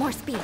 More speed.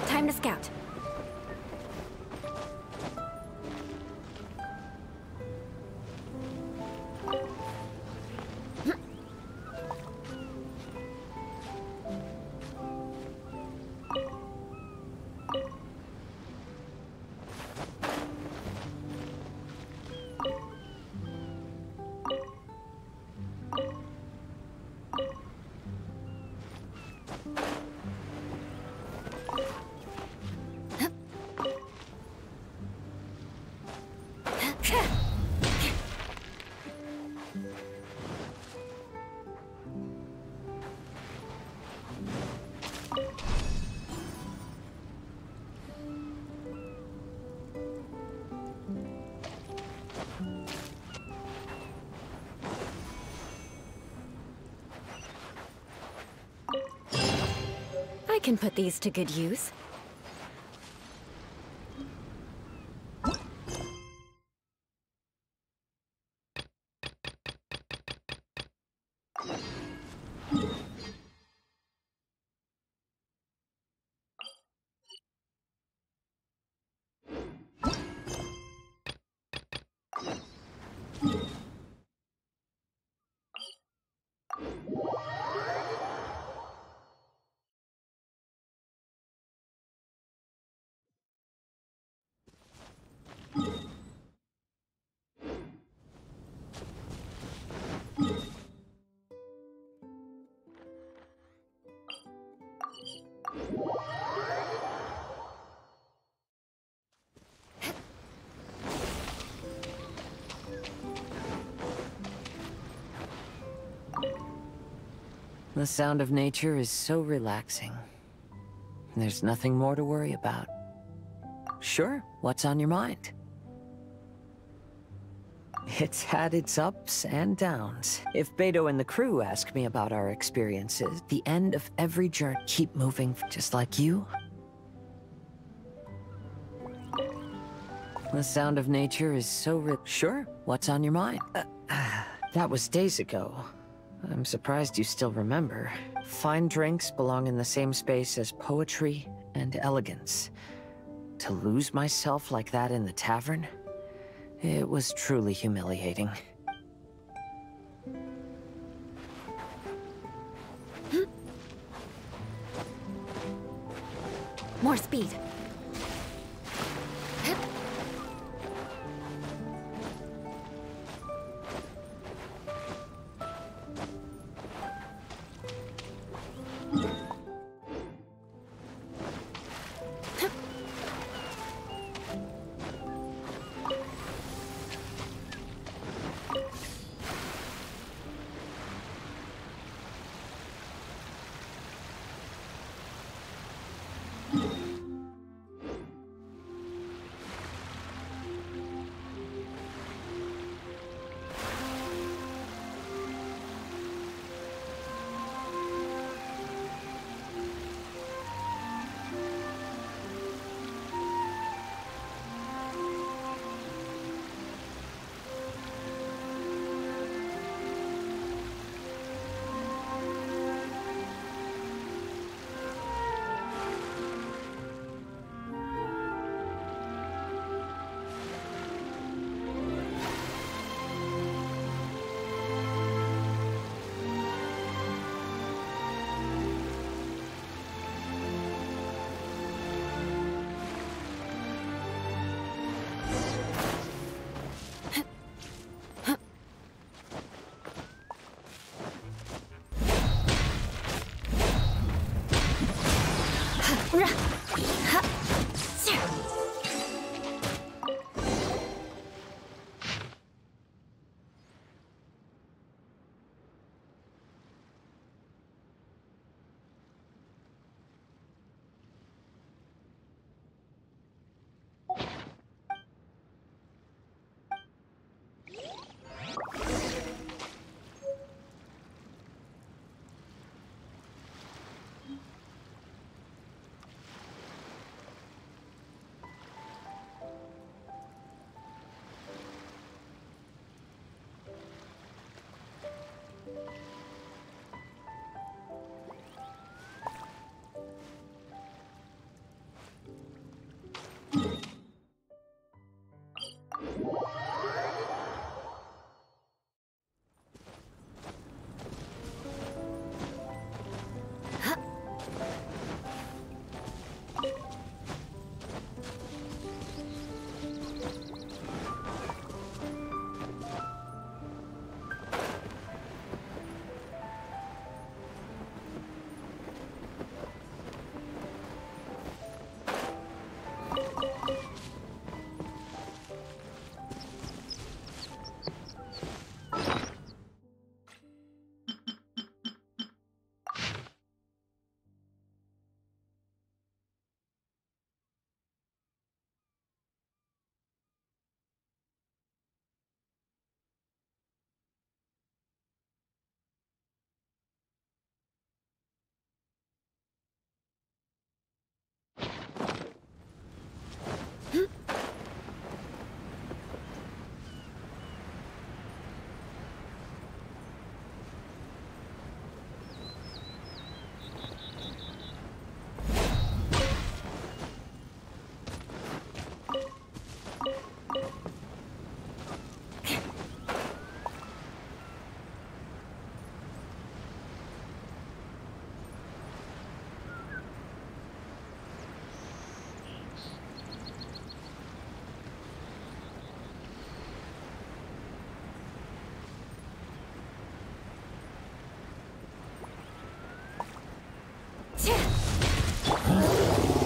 Time to scout. I can put these to good use. The sound of nature is so relaxing. There's nothing more to worry about. Sure, what's on your mind? It's had its ups and downs. If Beto and the crew ask me about our experiences, the end of every journey, keep moving, just like you. The sound of nature is so Sure, what's on your mind? That was days ago. I'm surprised you still remember. Fine drinks belong in the same space as poetry and elegance. To lose myself like that in the tavern? It was truly humiliating. More speed.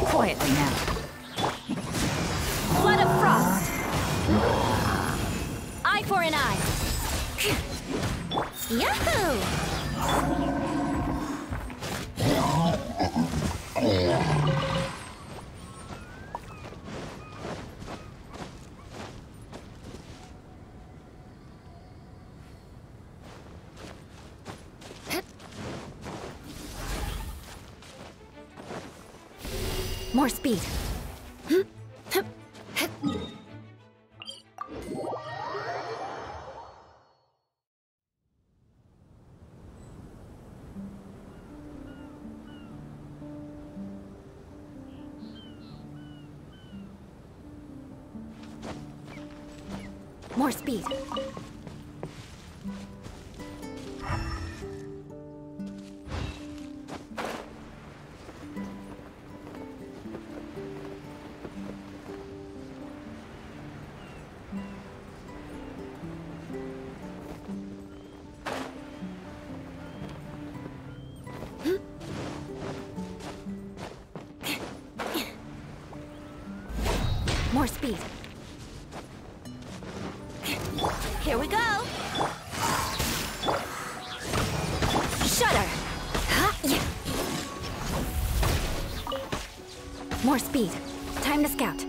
Quietly now. Flood of frost. Eye for an eye. Yahoo! More speed. More speed. More speed. Here we go. Shudder. Huh? Yeah. More speed. Time to scout.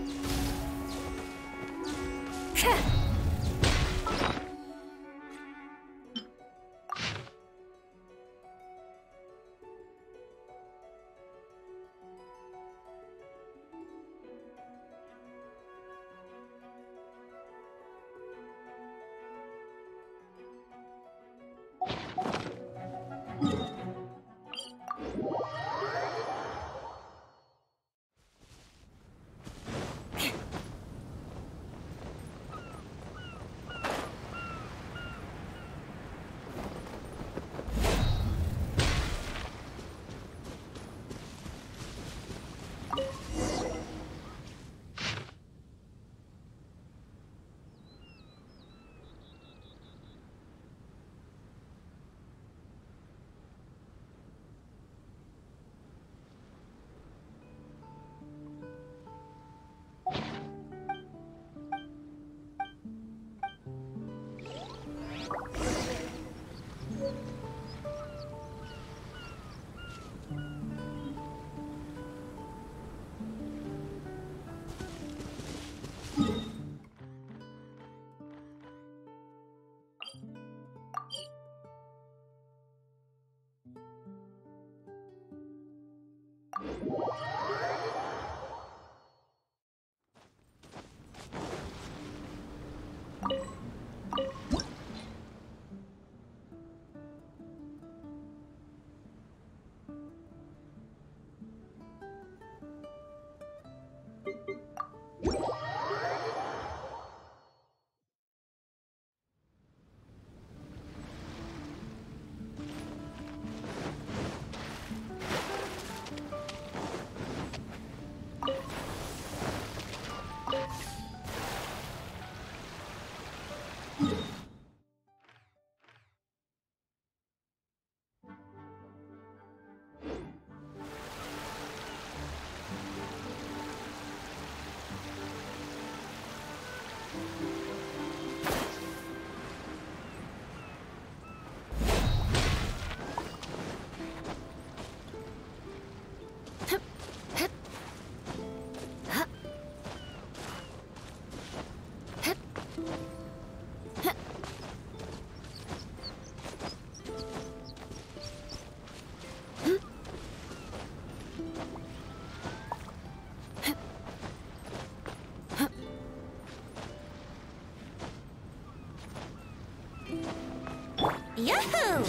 Yahoo!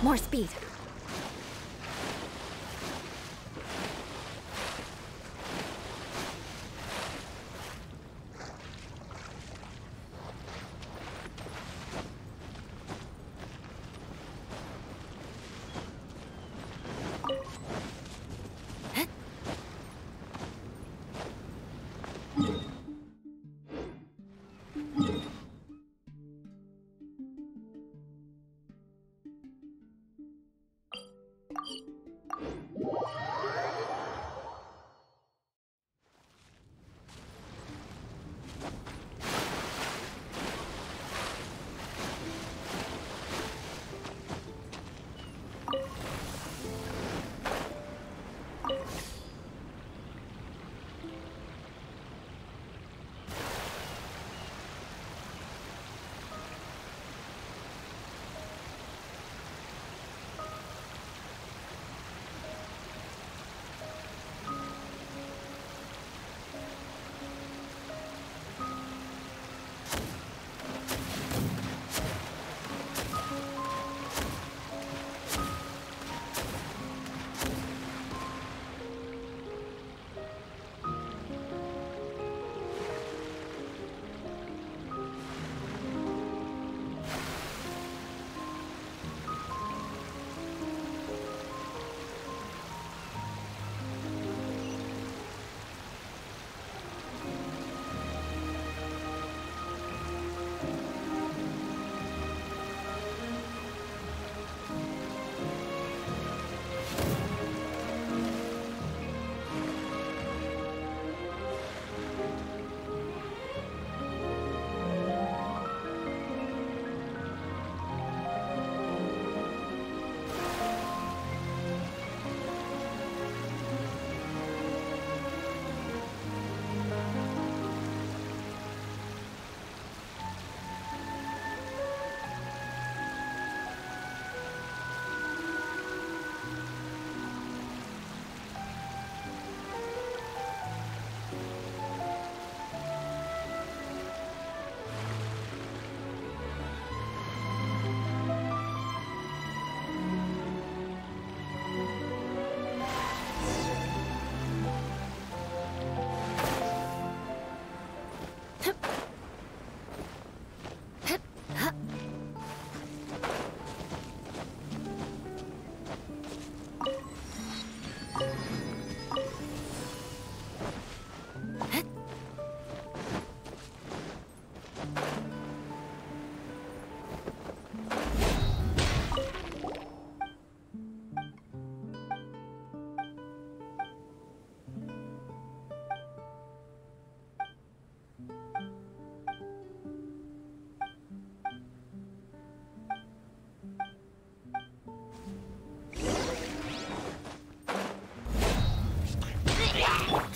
More speed.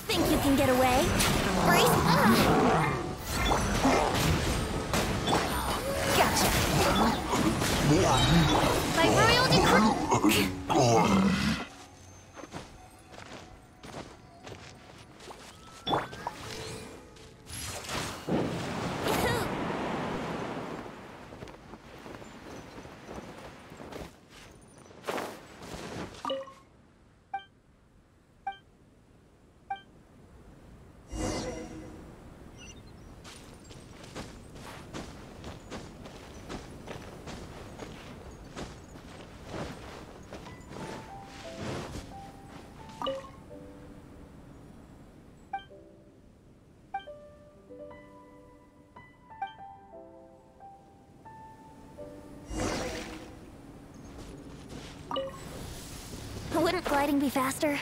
Think you can get away? Brace! Gotcha! My royal decree! writing be faster?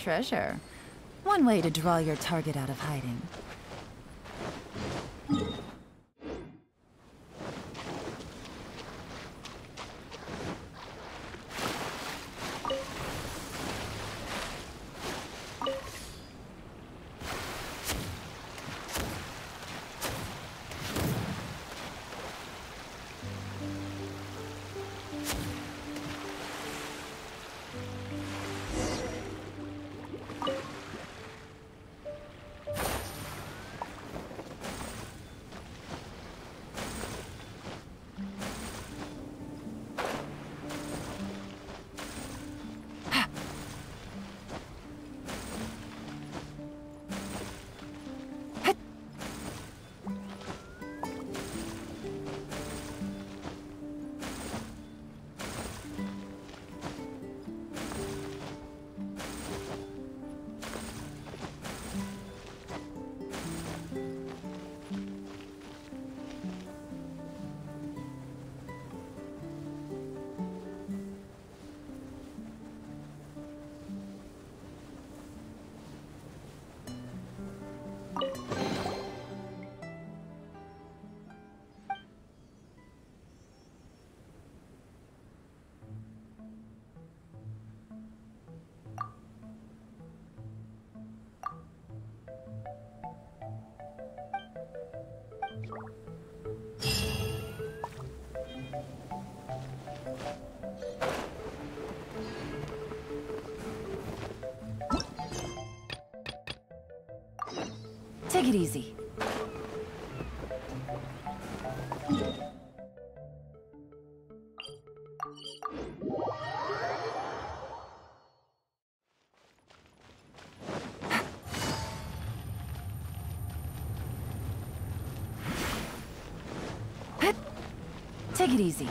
Treasure. One way to draw your target out of hiding. Take it easy. Take it easy.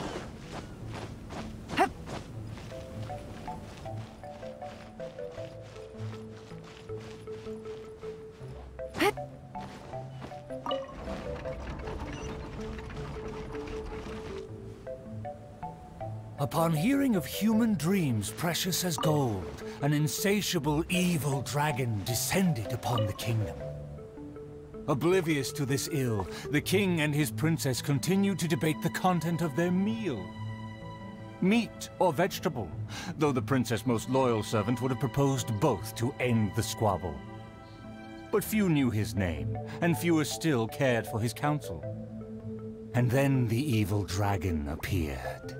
Upon hearing of human dreams precious as gold, an insatiable evil dragon descended upon the kingdom. Oblivious to this ill, the king and his princess continued to debate the content of their meal. Meat or vegetable, though the princess' most loyal servant would have proposed both to end the squabble. But few knew his name, and fewer still cared for his counsel. And then the evil dragon appeared.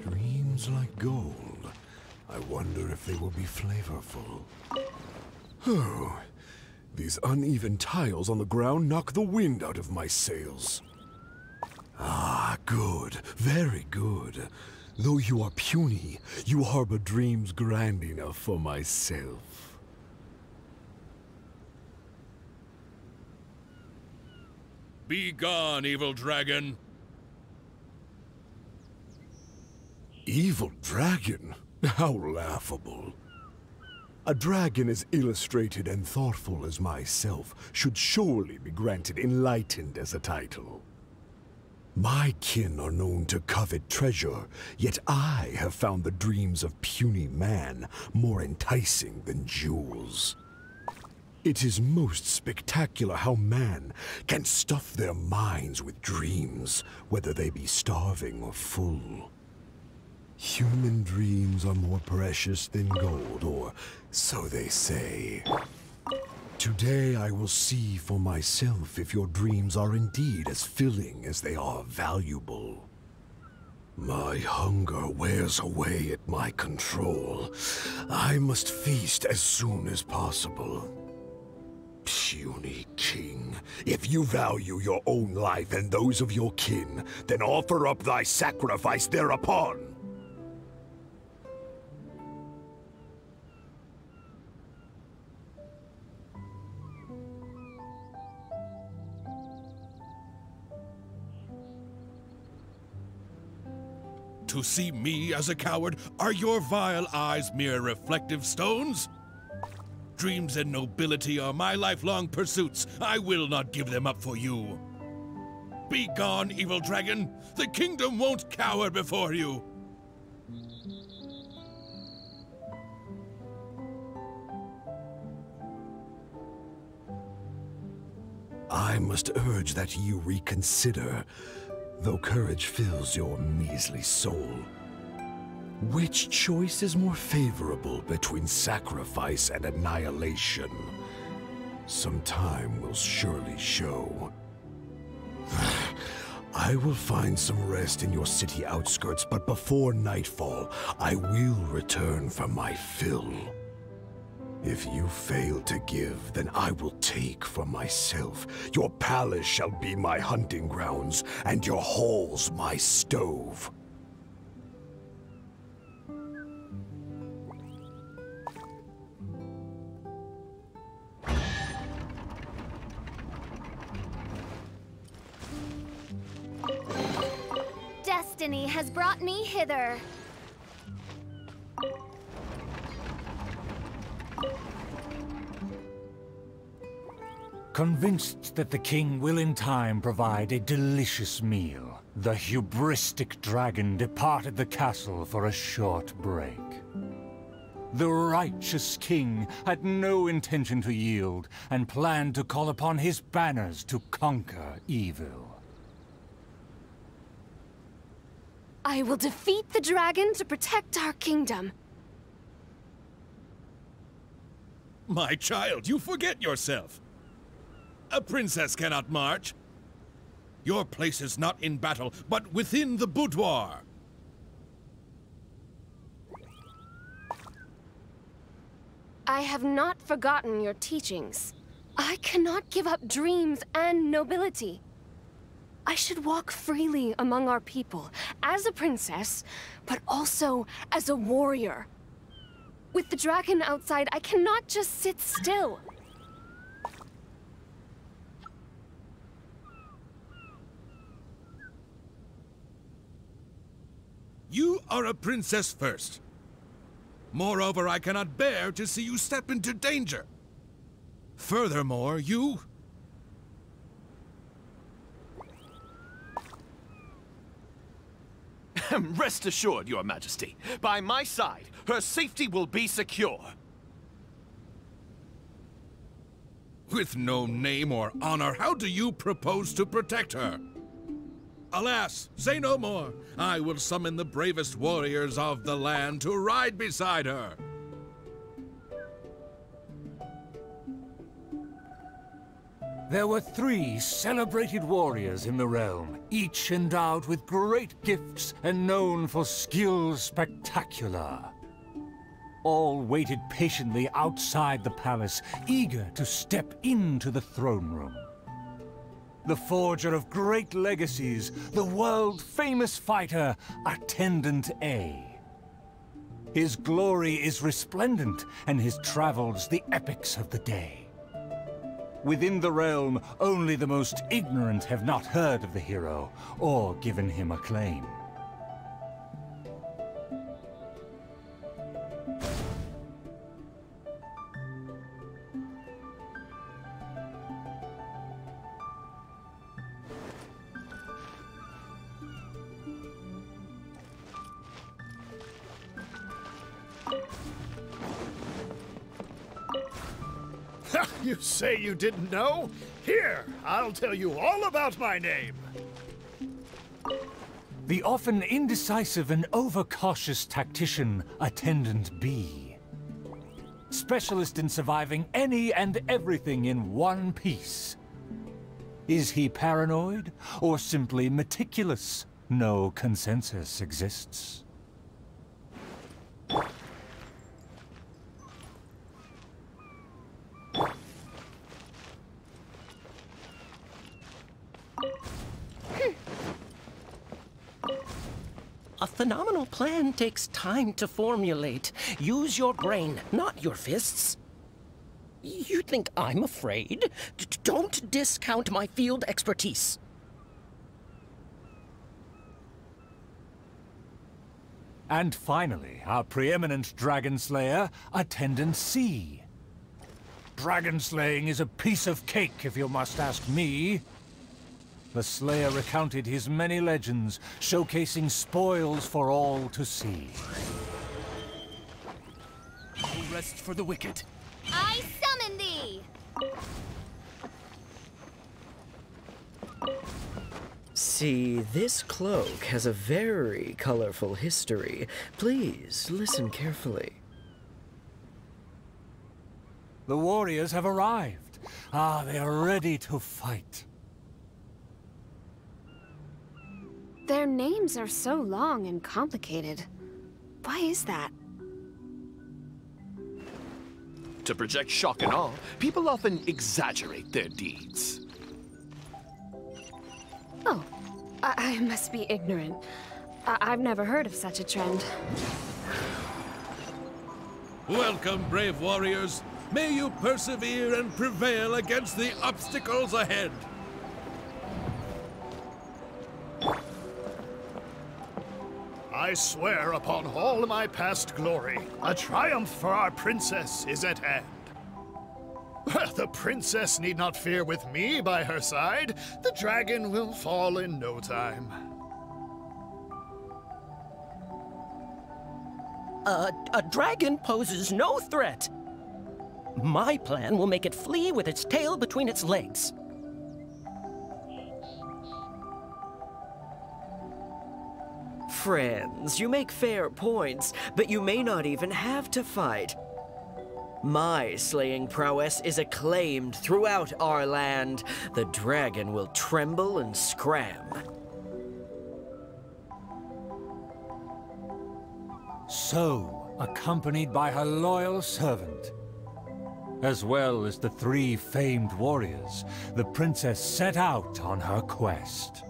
Dreams like gold. I wonder if they will be flavorful. Oh, these uneven tiles on the ground knock the wind out of my sails. Ah, good. Very good. Though you are puny, you harbor dreams grand enough for myself. Be gone, evil dragon! Evil dragon? How laughable. A dragon as illustrated and thoughtful as myself should surely be granted enlightened as a title. My kin are known to covet treasure, yet I have found the dreams of puny man more enticing than jewels. It is most spectacular how man can stuff their minds with dreams, whether they be starving or full. Human dreams are more precious than gold, or so they say. Today I will see for myself if your dreams are indeed as filling as they are valuable. My hunger wears away at my control. I must feast as soon as possible. Puny king, if you value your own life and those of your kin, then offer up thy sacrifice thereupon. To see me as a coward? Are your vile eyes mere reflective stones? Dreams and nobility are my lifelong pursuits. I will not give them up for you. Be gone, evil dragon! The kingdom won't cower before you! I must urge that you reconsider, though courage fills your measly soul. Which choice is more favorable between sacrifice and annihilation? Some time will surely show. I will find some rest in your city outskirts, but before nightfall, I will return for my fill. If you fail to give, then I will take for myself. Your palace shall be my hunting grounds, and your halls my stove. Destiny has brought me hither. Convinced that the king will in time provide a delicious meal, the hubristic dragon departed the castle for a short break. The righteous king had no intention to yield, and planned to call upon his banners to conquer evil. I will defeat the dragon to protect our kingdom. My child, you forget yourself. A princess cannot march. Your place is not in battle, but within the boudoir. I have not forgotten your teachings. I cannot give up dreams and nobility. I should walk freely among our people, as a princess, but also as a warrior. With the dragon outside, I cannot just sit still. You are a princess first. Moreover, I cannot bear to see you step into danger. Furthermore, you... Rest assured, Your Majesty. By my side, her safety will be secure. With no name or honor, how do you propose to protect her? Alas, say no more. I will summon the bravest warriors of the land to ride beside her. There were 3 celebrated warriors in the realm, each endowed with great gifts and known for skill spectacular. All waited patiently outside the palace, eager to step into the throne room. The forger of great legacies, the world-famous fighter, Attendant A. His glory is resplendent, and his travels the epics of the day. Within the realm, only the most ignorant have not heard of the hero, or given him acclaim. You say you didn't know? Here, I'll tell you all about my name. The often indecisive and overcautious tactician, Attendant B. Specialist in surviving any and everything in one piece. Is he paranoid, or simply meticulous? No consensus exists. A phenomenal plan takes time to formulate. Use your brain, not your fists. You think I'm afraid? Don't discount my field expertise. And finally, our preeminent dragon slayer, Attendant C. Dragon slaying is a piece of cake, if you must ask me. The Slayer recounted his many legends, showcasing spoils for all to see. No rest for the wicked. I summon thee! See, this cloak has a very colorful history. Please, listen carefully. The warriors have arrived. They are ready to fight. Their names are so long and complicated. Why is that? To project shock and awe, people often exaggerate their deeds. Oh, I must be ignorant. I've never heard of such a trend. Welcome, brave warriors. May you persevere and prevail against the obstacles ahead. I swear upon all my past glory, a triumph for our princess is at hand. The princess need not fear with me by her side. The dragon will fall in no time. A dragon poses no threat. My plan will make it flee with its tail between its legs. Friends, you make fair points, but you may not even have to fight. My slaying prowess is acclaimed throughout our land. The dragon will tremble and scram. So, accompanied by her loyal servant, as well as the 3 famed warriors, the princess set out on her quest.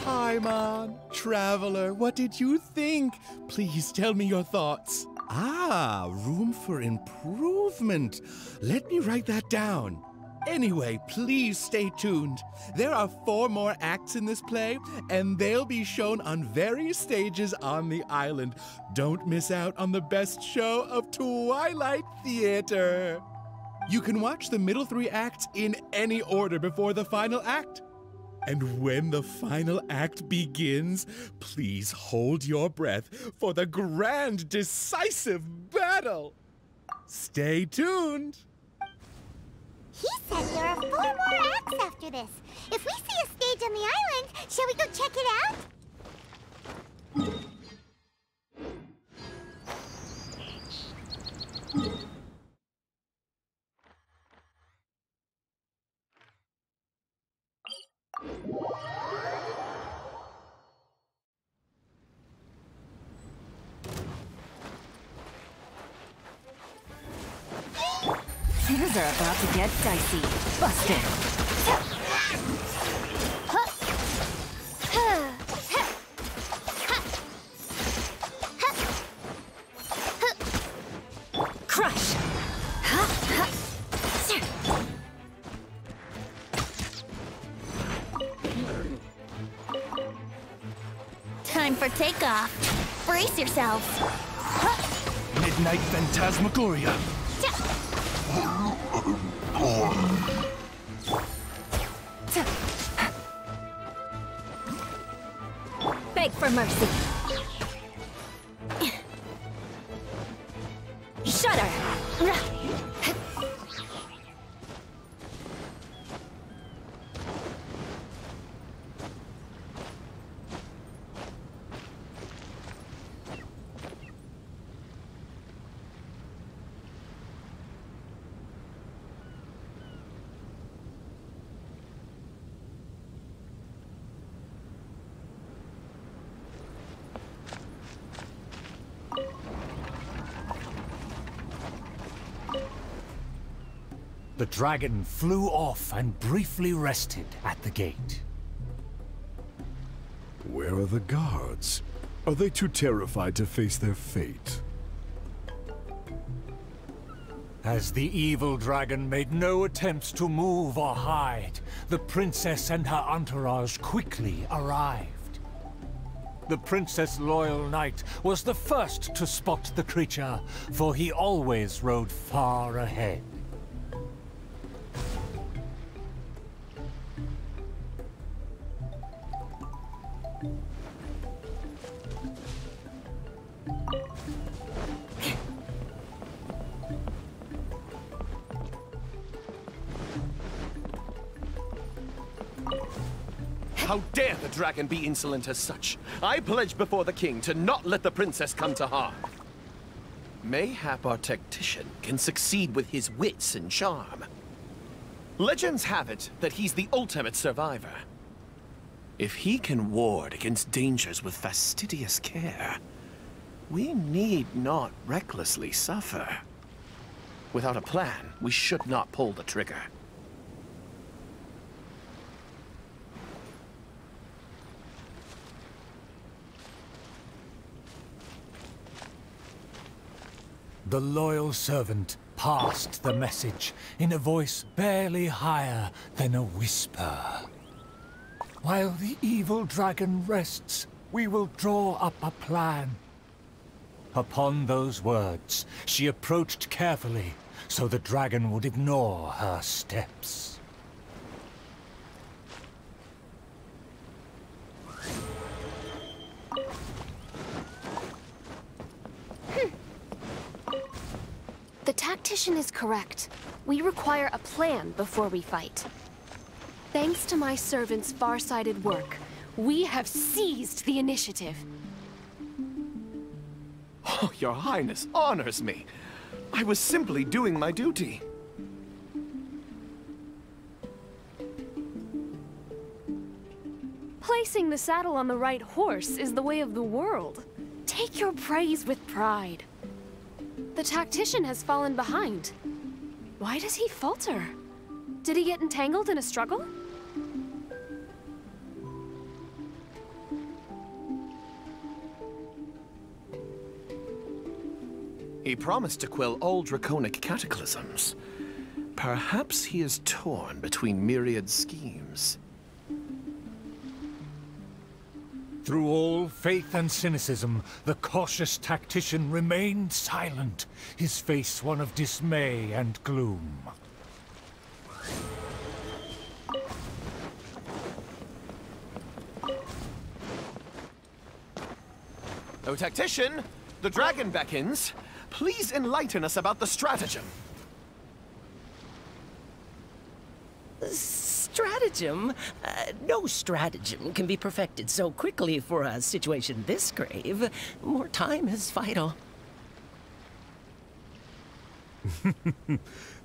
Paimon, traveler, what did you think? Please tell me your thoughts. Room for improvement. Let me write that down. Anyway, please stay tuned. There are 4 more acts in this play, and they'll be shown on various stages on the island. Don't miss out on the best show of Twilight Theater. You can watch the middle 3 acts in any order before the final act. And when the final act begins, please hold your breath for the grand, decisive battle. Stay tuned. He said there are 4 more acts after this. If we see a stage on the island, shall we go check it out? Things are about to get dicey. Busted. Crush. Time for takeoff. Brace yourselves. Midnight Phantasmagoria. Beg for mercy. Shudder. The dragon flew off and briefly rested at the gate. Where are the guards? Are they too terrified to face their fate? As the evil dragon made no attempts to move or hide, the princess and her entourage quickly arrived. The Princess Loyal Knight was the first to spot the creature, for he always rode far ahead. How dare the dragon be insolent as such? I pledge before the king to not let the princess come to harm. Mayhap our tactician can succeed with his wits and charm. Legends have it that he's the ultimate survivor. If he can ward against dangers with fastidious care, we need not recklessly suffer. Without a plan, we should not pull the trigger. The loyal servant passed the message in a voice barely higher than a whisper. While the evil dragon rests, we will draw up a plan. Upon those words, she approached carefully, so the dragon would ignore her steps. The tactician is correct. We require a plan before we fight. Thanks to my servant's far-sighted work, we have seized the initiative. Oh, Your Highness honors me. I was simply doing my duty. Placing the saddle on the right horse is the way of the world. Take your praise with pride. The tactician has fallen behind. Why does he falter? Did he get entangled in a struggle? He promised to quell all draconic cataclysms. Perhaps he is torn between myriad schemes. Through all faith and cynicism, the cautious tactician remained silent, his face one of dismay and gloom. Oh, tactician! The dragon beckons. Please enlighten us about the stratagem. Stratagem? No stratagem can be perfected so quickly for a situation this grave. More time is vital.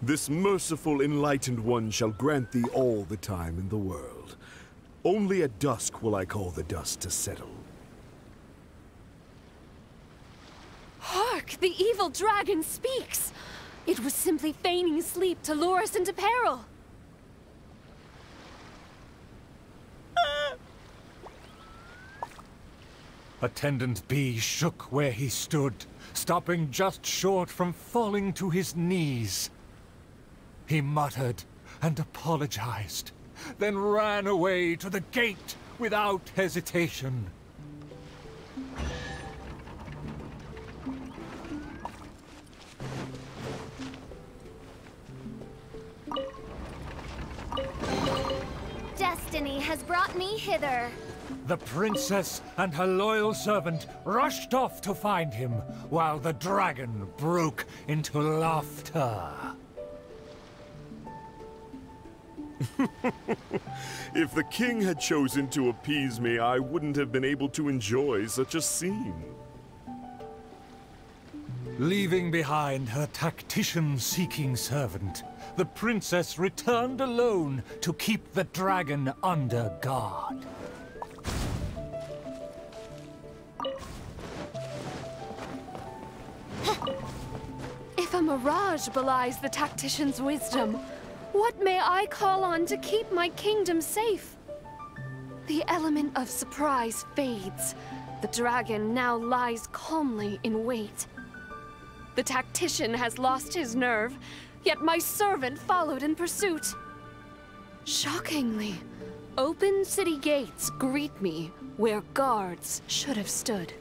This merciful, enlightened one shall grant thee all the time in the world. Only at dusk will I call the dust to settle. Hark! The evil dragon speaks! It was simply feigning sleep to lure us into peril. Attendant B shook where he stood, stopping just short from falling to his knees. He muttered and apologized, then ran away to the gate without hesitation. Destiny has brought me hither. The princess and her loyal servant rushed off to find him, while the dragon broke into laughter. If the king had chosen to appease me, I wouldn't have been able to enjoy such a scene. Leaving behind her tactician-seeking servant, the princess returned alone to keep the dragon under guard. If a mirage belies the tactician's wisdom, what may I call on to keep my kingdom safe? The element of surprise fades. The dragon now lies calmly in wait. The tactician has lost his nerve, yet my servant followed in pursuit. Shockingly, open city gates greet me where guards should have stood.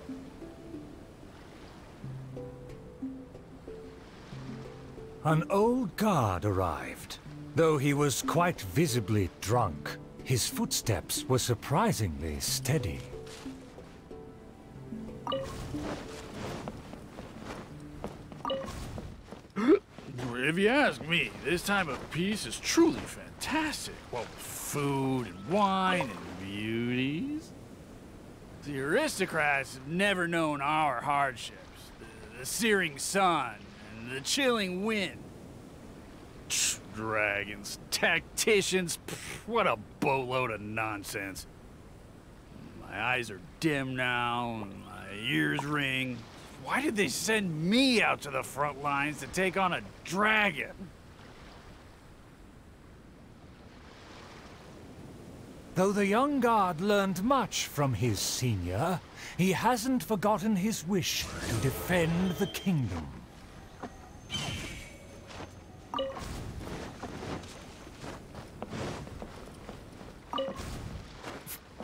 An old guard arrived. Though he was quite visibly drunk, his footsteps were surprisingly steady. If you ask me, this time of peace is truly fantastic. What with food and wine and beauties. The aristocrats have never known our hardships. The searing sun and the chilling wind. Dragons, tacticians, what a boatload of nonsense. My eyes are dim now, and my ears ring. Why did they send me out to the front lines to take on a dragon? Though the young guard learned much from his senior, he hasn't forgotten his wish to defend the kingdom.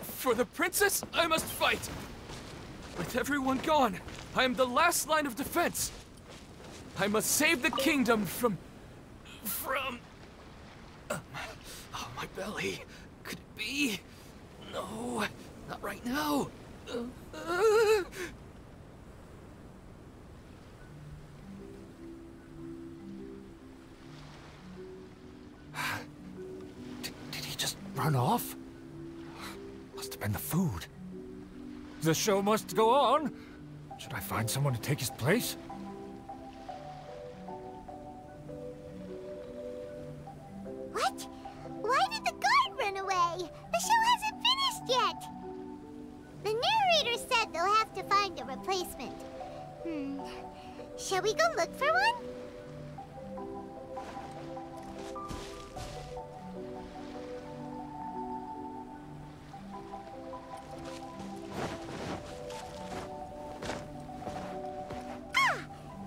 For the princess, I must fight! With everyone gone, I am the last line of defense. I must save the kingdom from... Oh, my belly. Could it be? No, not right now. Did he just run off? Must have been the food. The show must go on. Should I find someone to take his place? What? Why did the guard run away? The show hasn't finished yet. The narrator said they'll have to find a replacement. Shall we go look for one?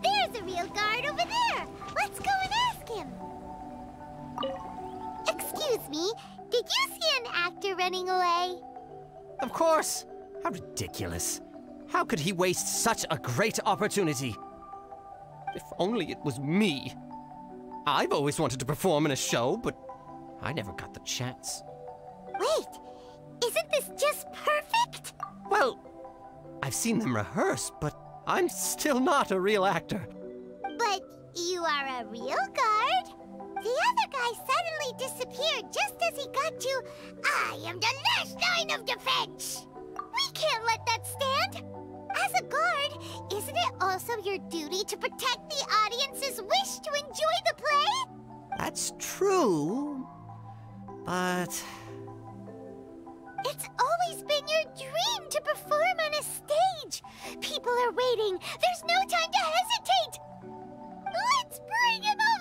There's a real guard over there! Let's go and ask him! Excuse me, did you see an actor running away? Of course! How ridiculous. How could he waste such a great opportunity? If only it was me. I've always wanted to perform in a show, but I never got the chance. Wait, isn't this just perfect? Well, I've seen them rehearse, but I'm still not a real actor. But you are a real guard. The other guy suddenly disappeared just as he got to, I am the last line of defense. We can't let that stand. As a guard, isn't it also your duty to protect the audience's wish to enjoy the play? That's true, but... It's always been your dream to perform on a stage. People are waiting. There's no time to hesitate. Let's bring him over!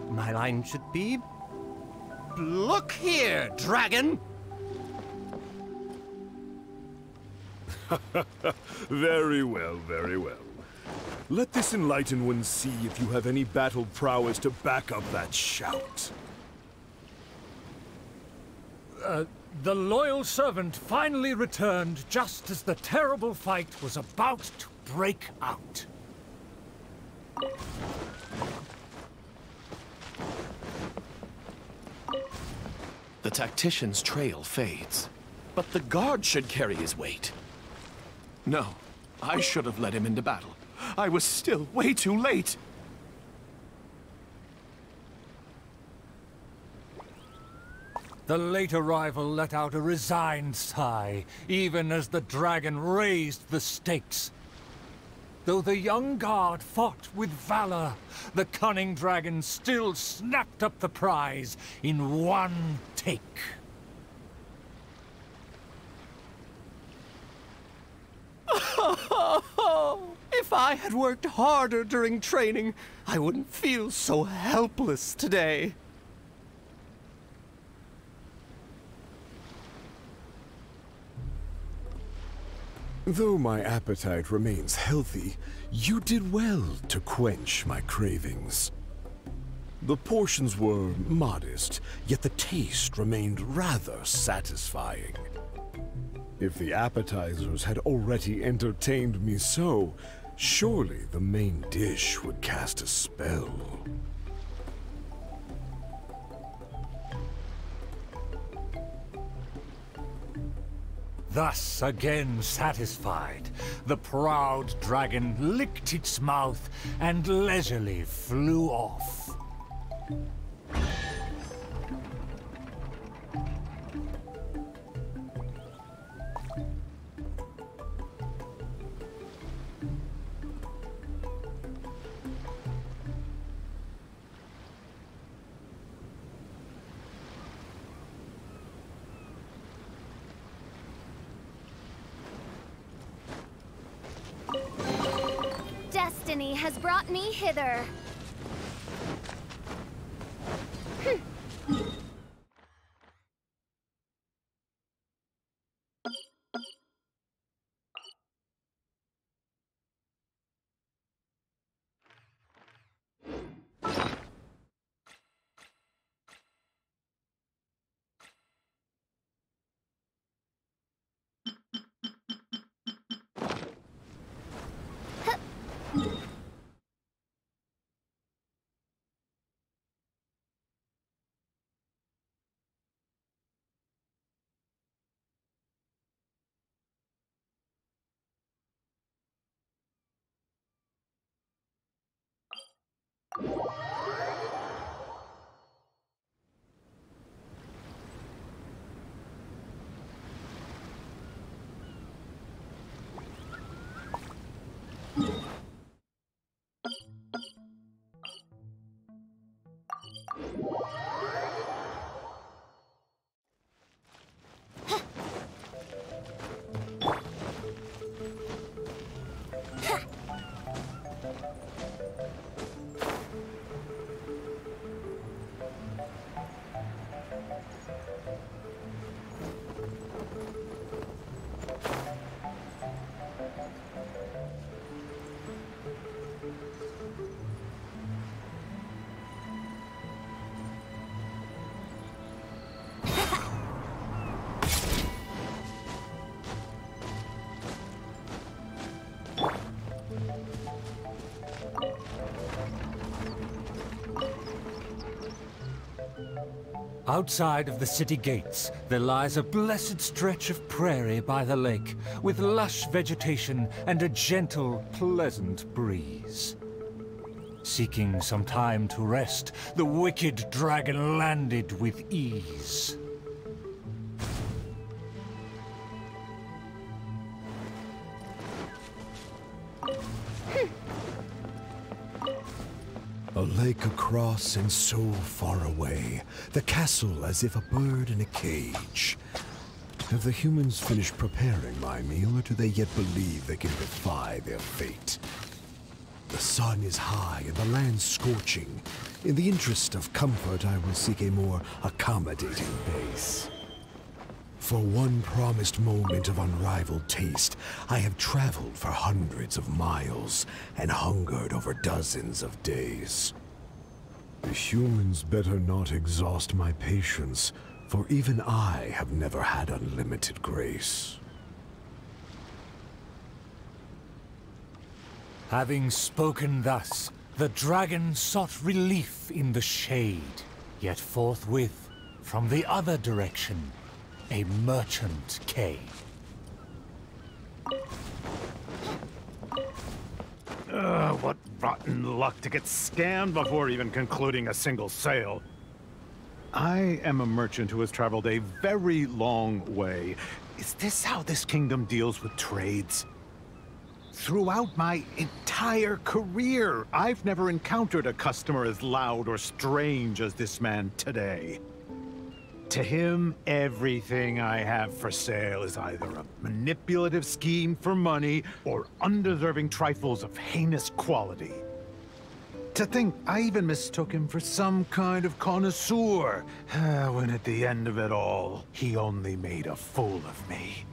My line should be... Look here, dragon! Very well, very well. Let this enlightened one see if you have any battle prowess to back up that shout. The loyal servant finally returned just as the terrible fight was about to break out. The tactician's trail fades, but the guard should carry his weight. No, I should have led him into battle. I was still way too late. The late arrival let out a resigned sigh, even as the dragon raised the stakes. Though the young guard fought with valor, the cunning dragon still snapped up the prize in one take. If If I had worked harder during training, I wouldn't feel so helpless today. Though my appetite remains healthy, you did well to quench my cravings. The portions were modest, yet the taste remained rather satisfying. If the appetizers had already entertained me so, surely the main dish would cast a spell. Thus, again satisfied, the proud dragon licked its mouth and leisurely flew off. Destiny has brought me hither. Outside of the city gates, there lies a blessed stretch of prairie by the lake, with lush vegetation and a gentle, pleasant breeze. Seeking some time to rest, the wicked dragon landed with ease. A lake across and so far away, the castle as if a bird in a cage. Have the humans finished preparing my meal, or do they yet believe they can defy their fate? The sun is high and the land scorching. In the interest of comfort, I will seek a more accommodating base. For one promised moment of unrivaled taste, I have traveled for hundreds of miles and hungered over dozens of days. The humans better not exhaust my patience, for even I have never had unlimited grace. Having spoken thus, the dragon sought relief in the shade, yet forthwith, from the other direction, a merchant came. What rotten luck to get scammed before even concluding a single sale. I am a merchant who has traveled a very long way. Is this how this kingdom deals with trades? Throughout my entire career, I've never encountered a customer as loud or strange as this man today. To him, everything I have for sale is either a manipulative scheme for money or undeserving trifles of heinous quality. To think I even mistook him for some kind of connoisseur, when at the end of it all, he only made a fool of me.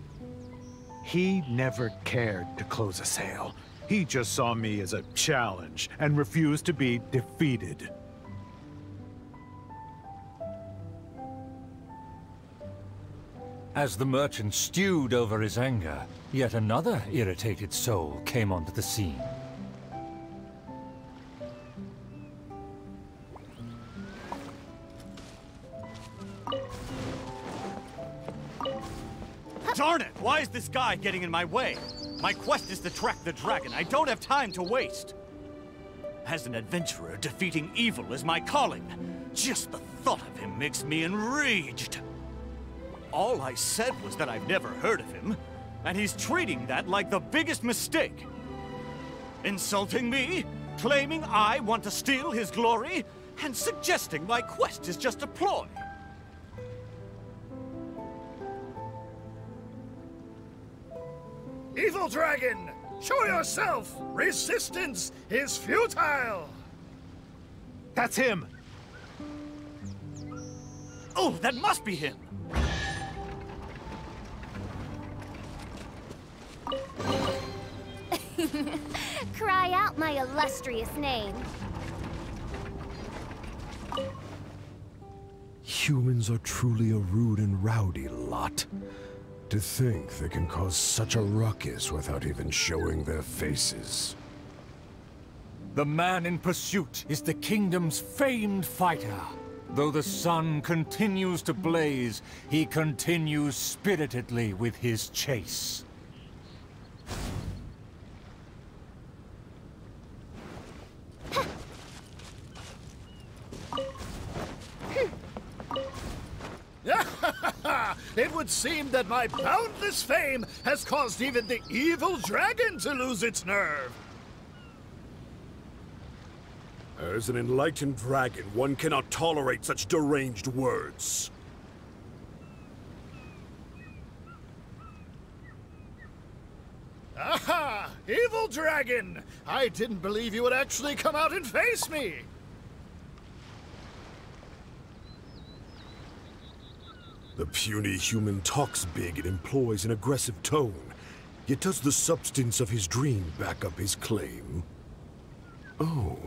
He never cared to close a sale. He just saw me as a challenge and refused to be defeated. As the merchant stewed over his anger, yet another irritated soul came onto the scene. Darn it! Why is this guy getting in my way? My quest is to track the dragon. I don't have time to waste. As an adventurer, defeating evil is my calling. Just the thought of him makes me enraged. All I said was that I've never heard of him, and he's treating that like the biggest mistake. Insulting me, claiming I want to steal his glory, and suggesting my quest is just a ploy. Evil dragon! Show yourself! Resistance is futile! That's him! Oh, that must be him! Cry out my illustrious name. Humans are truly a rude and rowdy lot. To think they can cause such a ruckus without even showing their faces. The man in pursuit is the kingdom's famed fighter. Though the sun continues to blaze, he continues spiritedly with his chase. It would seem that my boundless fame has caused even the evil dragon to lose its nerve. As an enlightened dragon, one cannot tolerate such deranged words. Aha! Evil dragon! I didn't believe you would actually come out and face me! The puny human talks big and employs an aggressive tone, yet does the substance of his dream back up his claim? Oh.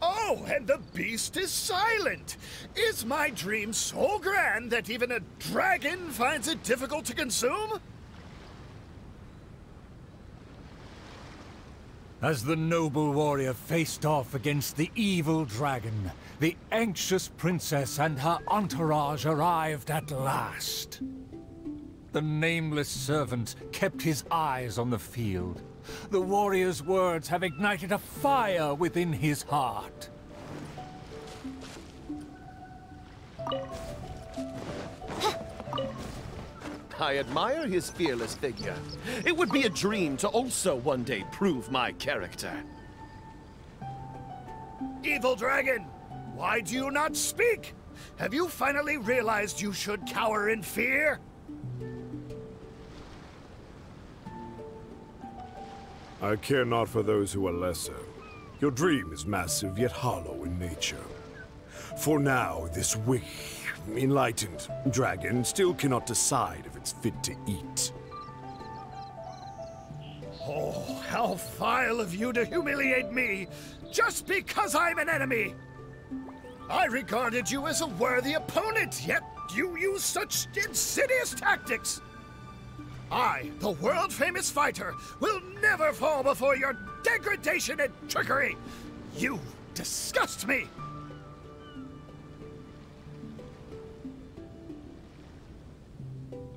Oh, and the beast is silent! Is my dream so grand that even a dragon finds it difficult to consume? As the noble warrior faced off against the evil dragon, the anxious princess and her entourage arrived at last. The nameless servant kept his eyes on the field. The warrior's words have ignited a fire within his heart. I admire his fearless figure. It would be a dream to also one day prove my character. Evil dragon! Why do you not speak? Have you finally realized you should cower in fear? I care not for those who are lesser. Your dream is massive yet hollow in nature. For now, this weak, enlightened dragon still cannot decide if it's fit to eat. Oh, how vile of you to humiliate me, just because I'm an enemy! I regarded you as a worthy opponent, yet you use such insidious tactics! I, the world-famous fighter, will never fall before your degradation and trickery! You disgust me!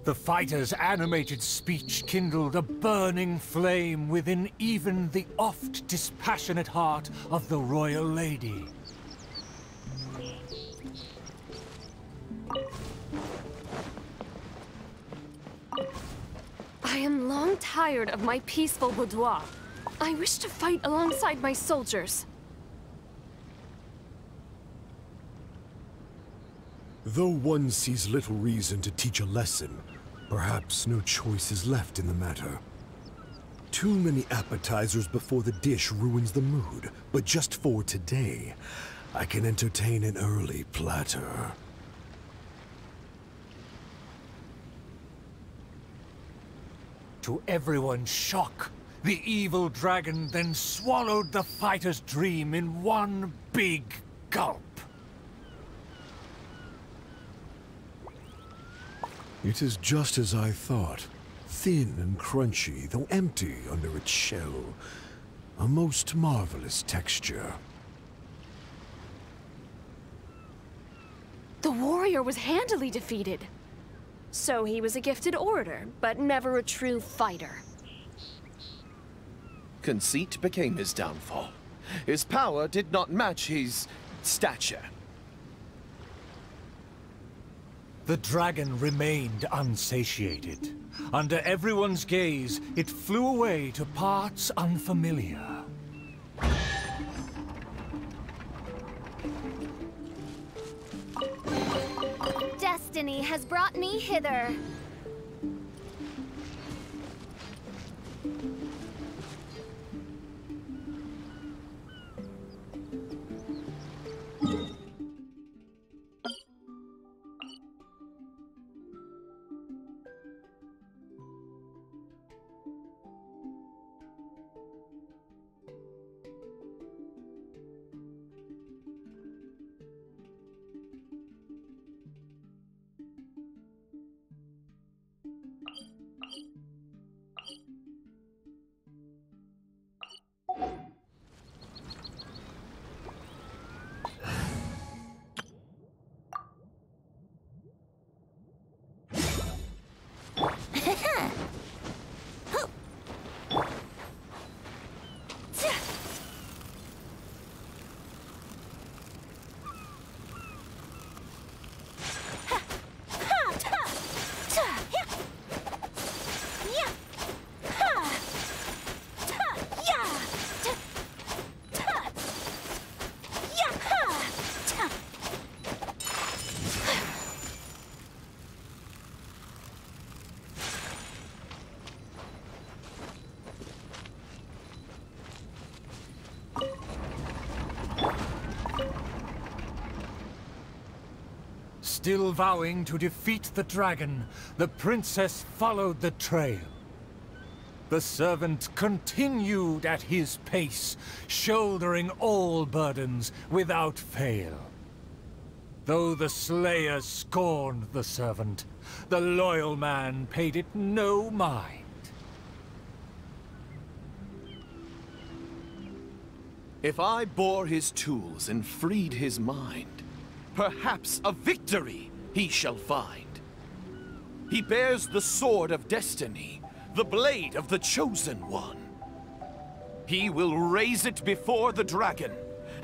The fighter's animated speech kindled a burning flame within even the oft dispassionate heart of the royal lady. I am long tired of my peaceful boudoir. I wish to fight alongside my soldiers. Though one sees little reason to teach a lesson, perhaps no choice is left in the matter. Too many appetizers before the dish ruins the mood, but just for today, I can entertain an early platter. To everyone's shock, the evil dragon then swallowed the fighter's dream in one big gulp. It is just as I thought. Thin and crunchy, though empty under its shell. A most marvelous texture. The warrior was handily defeated. So he was a gifted orator, but never a true fighter. Conceit became his downfall. His power did not match his stature. The dragon remained unsatiated. Under everyone's gaze, it flew away to parts unfamiliar. Destiny has brought me hither. Still vowing to defeat the dragon, the princess followed the trail. The servant continued at his pace, shouldering all burdens without fail. Though the slayer scorned the servant, the loyal man paid it no mind. If I bore his tools and freed his mind, perhaps a victory he shall find. He bears the sword of destiny, the blade of the chosen one. He will raise it before the dragon,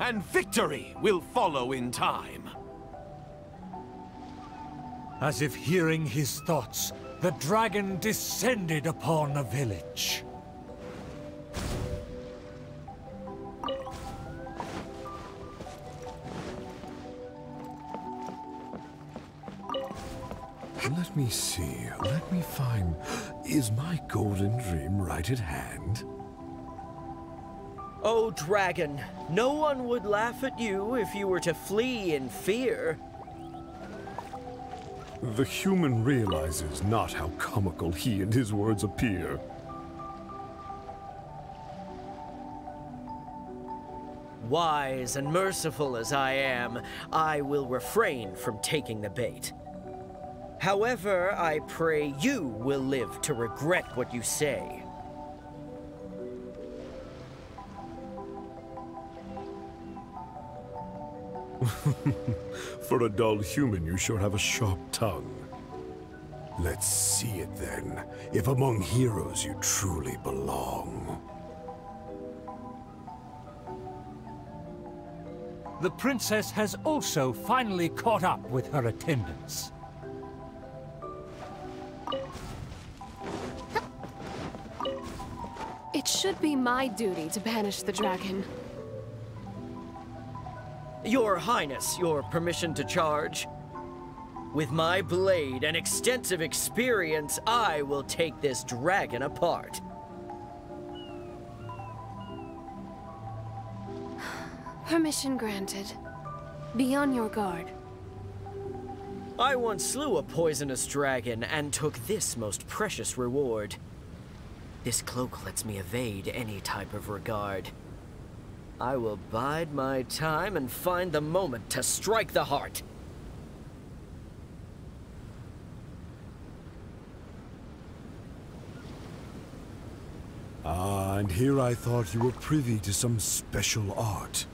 and victory will follow in time. As if hearing his thoughts, the dragon descended upon the village. Let me see. Let me find... Is my golden dream right at hand? Oh, dragon, no one would laugh at you if you were to flee in fear. The human realizes not how comical he and his words appear. Wise and merciful as I am, I will refrain from taking the bait. However, I pray you will live to regret what you say. For a dull human, you sure have a sharp tongue. Let's see it then, if among heroes you truly belong. The princess has also finally caught up with her attendants. It should be my duty to banish the dragon. Your Highness, your permission to charge? With my blade and extensive experience, I will take this dragon apart. Permission granted. Be on your guard. I once slew a poisonous dragon and took this most precious reward. This cloak lets me evade any type of regard. I will bide my time and find the moment to strike the heart. Ah, and here I thought you were privy to some special art.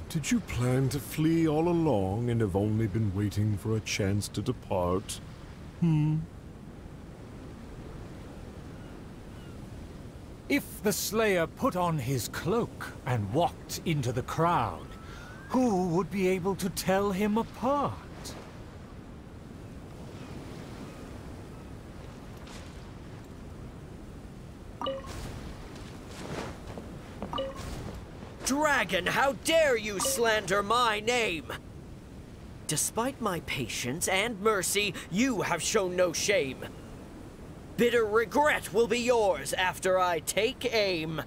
Did you plan to flee all along and have only been waiting for a chance to depart? If the Slayer put on his cloak and walked into the crowd, who would be able to tell him apart? Dragon, how dare you slander my name? Despite my patience and mercy, you have shown no shame. Bitter regret will be yours after I take aim.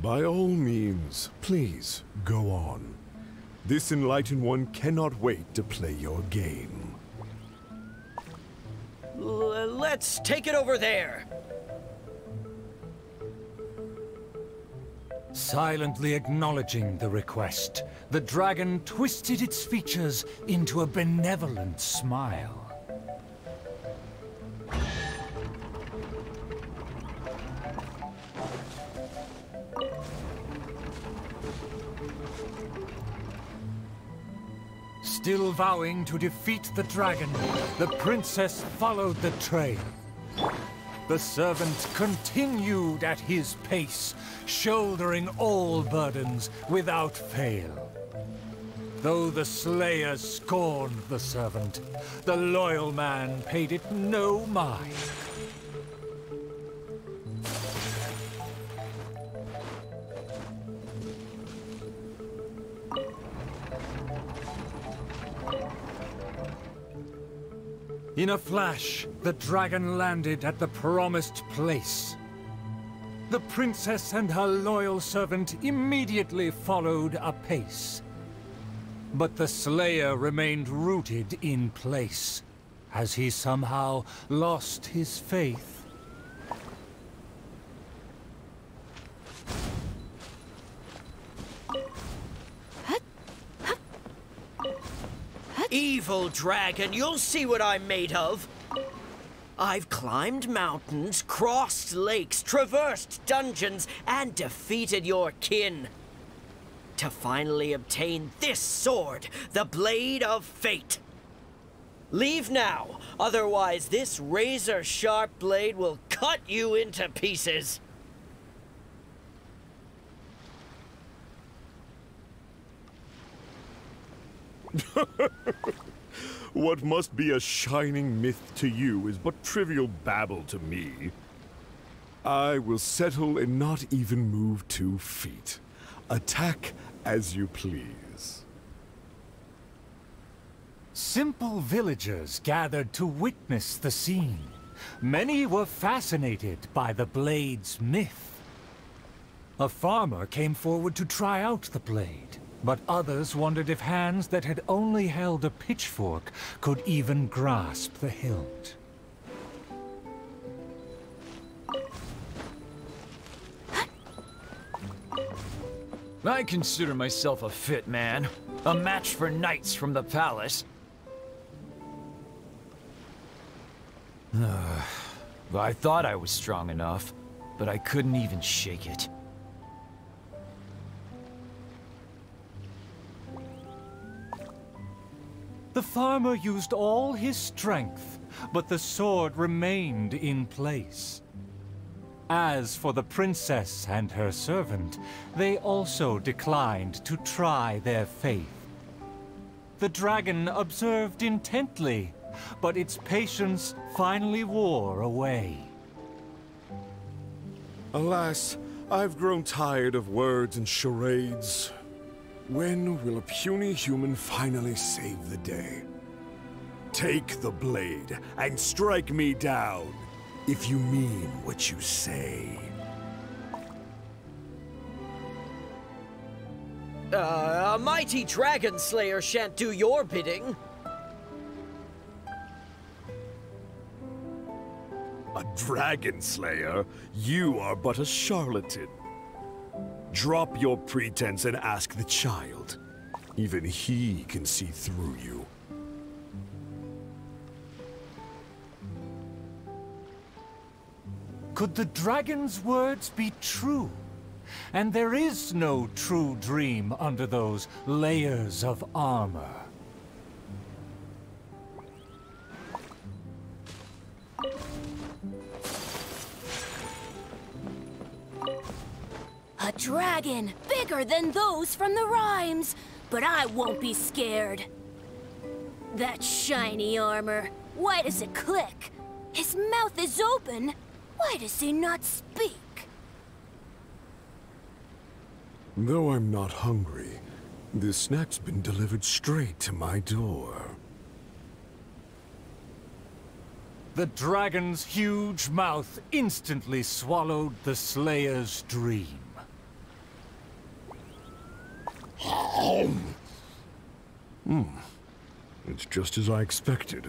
By all means, please, go on. This enlightened one cannot wait to play your game. Let's take it over there. Silently acknowledging the request, the dragon twisted its features into a benevolent smile. Still vowing to defeat the dragon, the princess followed the trail. The servant continued at his pace, shouldering all burdens without fail. Though the Slayer scorned the servant, the loyal man paid it no mind. In a flash, the dragon landed at the promised place. The princess and her loyal servant immediately followed apace. But the Slayer remained rooted in place, as he somehow lost his faith. Evil dragon, you'll see what I'm made of. I've climbed mountains, crossed lakes, traversed dungeons, and defeated your kin. To finally obtain this sword, the Blade of Fate. Leave now, otherwise this razor-sharp blade will cut you into pieces. What must be a shining myth to you is but trivial babble to me. I will settle and not even move 2 feet. Attack as you please. Simple villagers gathered to witness the scene. Many were fascinated by the blade's myth. A farmer came forward to try out the blade, but others wondered if hands that had only held a pitchfork could even grasp the hilt. I consider myself a fit man. A match for knights from the palace. I thought I was strong enough, but I couldn't even shake it. The farmer used all his strength, but the sword remained in place. As for the princess and her servant, they also declined to try their faith. The dragon observed intently, but its patience finally wore away. Alas, I've grown tired of words and charades. When will a puny human finally save the day? Take the blade and strike me down, if you mean what you say. A mighty dragon slayer shan't do your bidding. A dragon slayer? You are but a charlatan. Drop your pretense and ask the child. Even he can see through you. Could the dragon's words be true? And there is no true dream under those layers of armor. A dragon, bigger than those from the rhymes, but I won't be scared. That shiny armor, why does it click? His mouth is open, why does he not speak? Though I'm not hungry, this snack's been delivered straight to my door. The dragon's huge mouth instantly swallowed the Slayer's dream. It's just as I expected.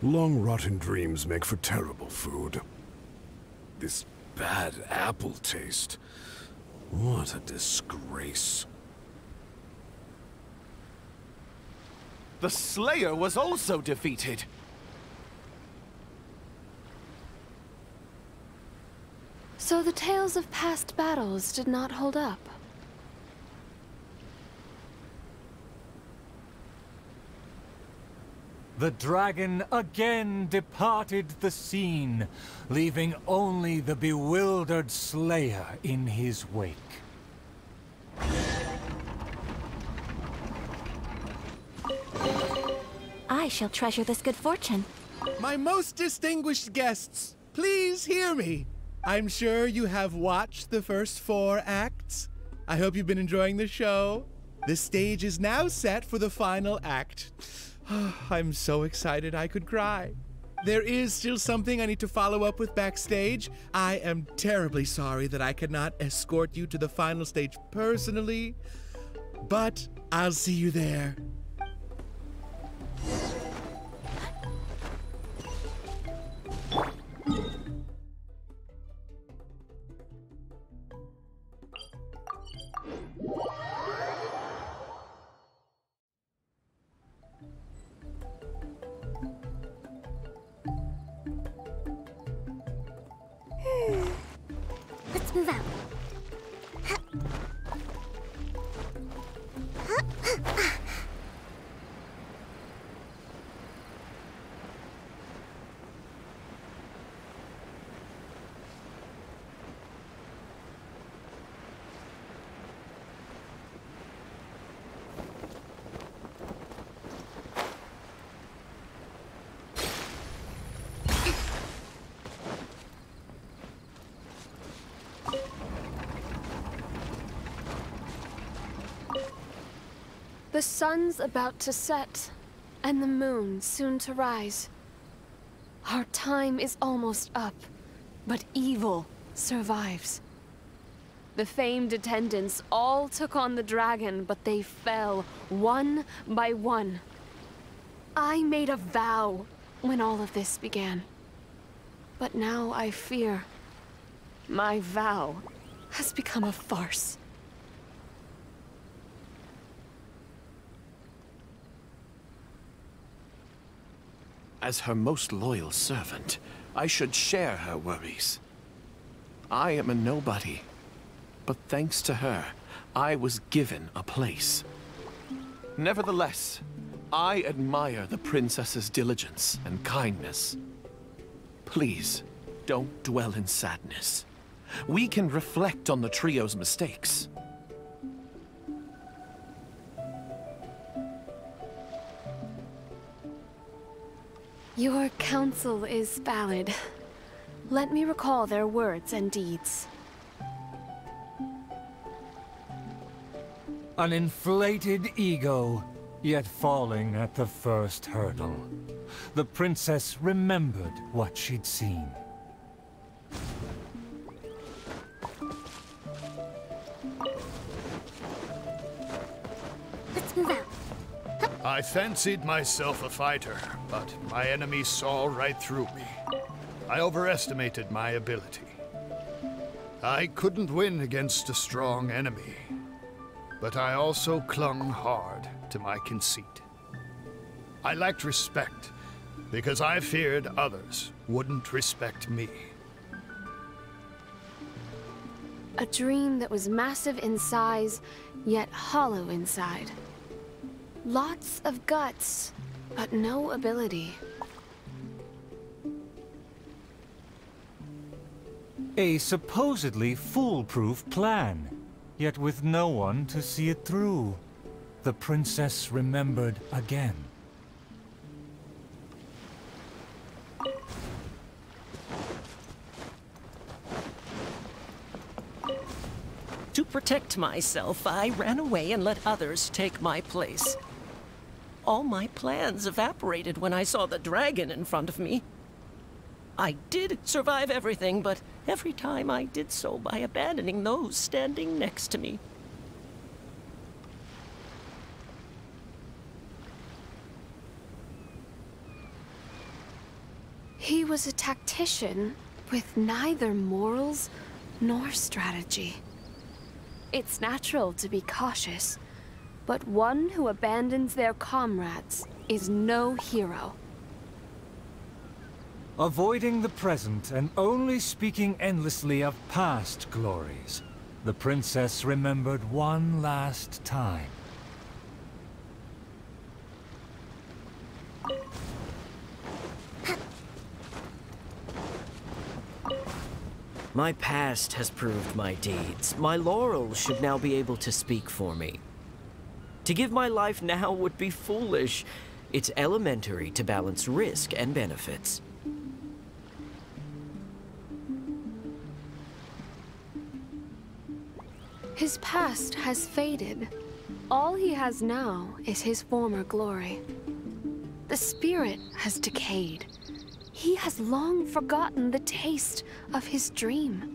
Long rotten dreams make for terrible food. This bad apple taste. What a disgrace. The Slayer was also defeated. So the tales of past battles did not hold up. The dragon again departed the scene, leaving only the bewildered Slayer in his wake. I shall treasure this good fortune. My most distinguished guests, please hear me. I'm sure you have watched the first 4 acts. I hope you've been enjoying the show. The stage is now set for the final act. I'm so excited I could cry. There is still something I need to follow up with backstage. I am terribly sorry that I cannot escort you to the final stage personally, but I'll see you there. Let's move out. The sun's about to set, and the moon soon to rise. Our time is almost up, but evil survives. The famed attendants all took on the dragon, but they fell one by one. I made a vow when all of this began. But now I fear my vow has become a farce. As her most loyal servant, I should share her worries. I am a nobody, but thanks to her, I was given a place. Nevertheless, I admire the princess's diligence and kindness. Please, don't dwell in sadness. We can reflect on the trio's mistakes. Your counsel is valid. Let me recall their words and deeds. An inflated ego, yet falling at the first hurdle. The princess remembered what she'd seen. Let's move out. I fancied myself a fighter, but my enemy saw right through me. I overestimated my ability. I couldn't win against a strong enemy, but I also clung hard to my conceit. I lacked respect because I feared others wouldn't respect me. A dream that was massive in size, yet hollow inside. Lots of guts, but no ability. A supposedly foolproof plan, yet with no one to see it through. The princess remembered again. To protect myself, I ran away and let others take my place. All my plans evaporated when I saw the dragon in front of me. I did survive everything, but every time I did so by abandoning those standing next to me. He was a tactician with neither morals nor strategy. It's natural to be cautious, but one who abandons their comrades is no hero. Avoiding the present and only speaking endlessly of past glories, the princess remembered one last time. My past has proved my deeds. My laurels should now be able to speak for me. To give my life now would be foolish. It's elementary to balance risk and benefits. His past has faded. All he has now is his former glory. The spirit has decayed. He has long forgotten the taste of his dream.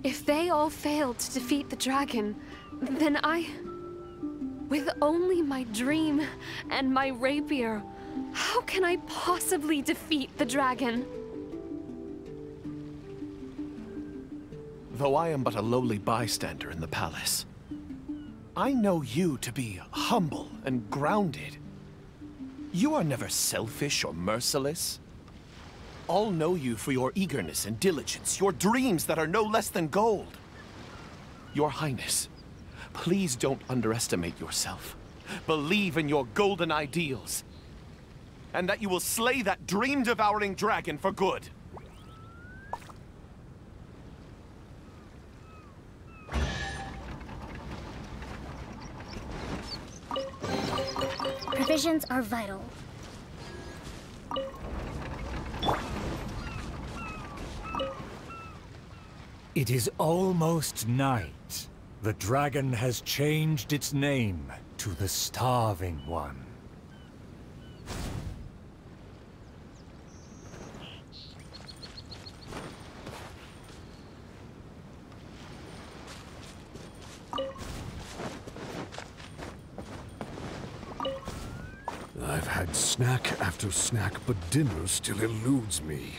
If they all failed to defeat the dragon, then with only my dream and my rapier, how can I possibly defeat the dragon? Though I am but a lowly bystander in the palace, I know you to be humble and grounded. You are never selfish or merciless. All know you for your eagerness and diligence, your dreams that are no less than gold. Your Highness, please don't underestimate yourself. Believe in your golden ideals, and that you will slay that dream-devouring dragon for good. Provisions are vital. It is almost night. The dragon has changed its name to the Starving One. I've had snack after snack, but dinner still eludes me.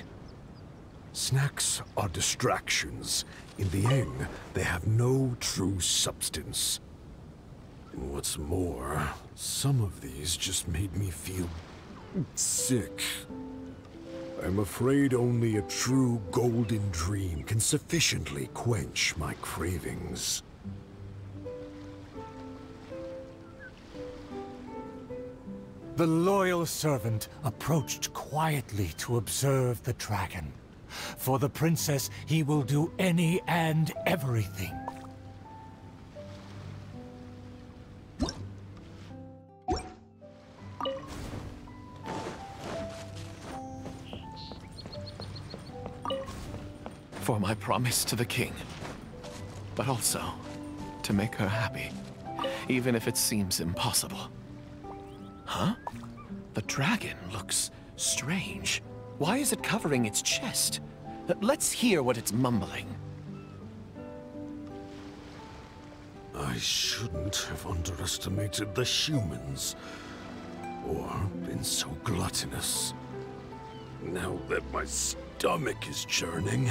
Snacks are distractions. In the end, they have no true substance. What's more, some of these just made me feel sick. I'm afraid only a true golden dream can sufficiently quench my cravings. The loyal servant approached quietly to observe the dragon. For the princess, he will do any and everything. For my promise to the king, but also to make her happy, even if it seems impossible. Huh? The dragon looks strange. Why is it covering its chest? Let's hear what it's mumbling. I shouldn't have underestimated the humans, or been so gluttonous. Now that my stomach is churning,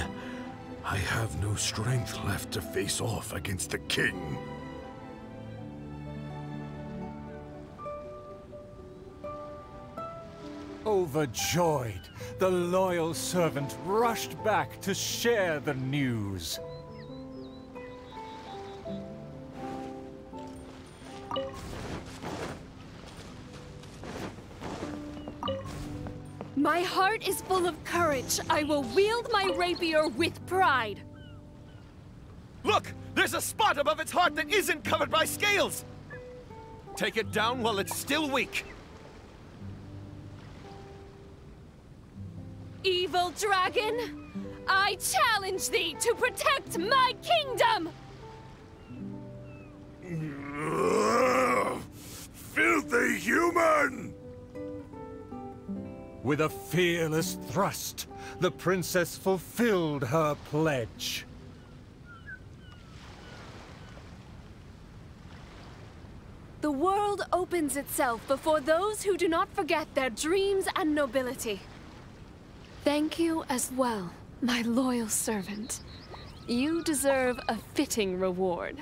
I have no strength left to face off against the king. Overjoyed, the loyal servant rushed back to share the news. My heart is full of courage. I will wield my rapier with pride. Look! There's a spot above its heart that isn't covered by scales! Take it down while it's still weak. Evil dragon, I challenge thee to protect my kingdom! Filthy human! With a fearless thrust, the princess fulfilled her pledge. The world opens itself before those who do not forget their dreams and nobility. Thank you as well, my loyal servant. You deserve a fitting reward.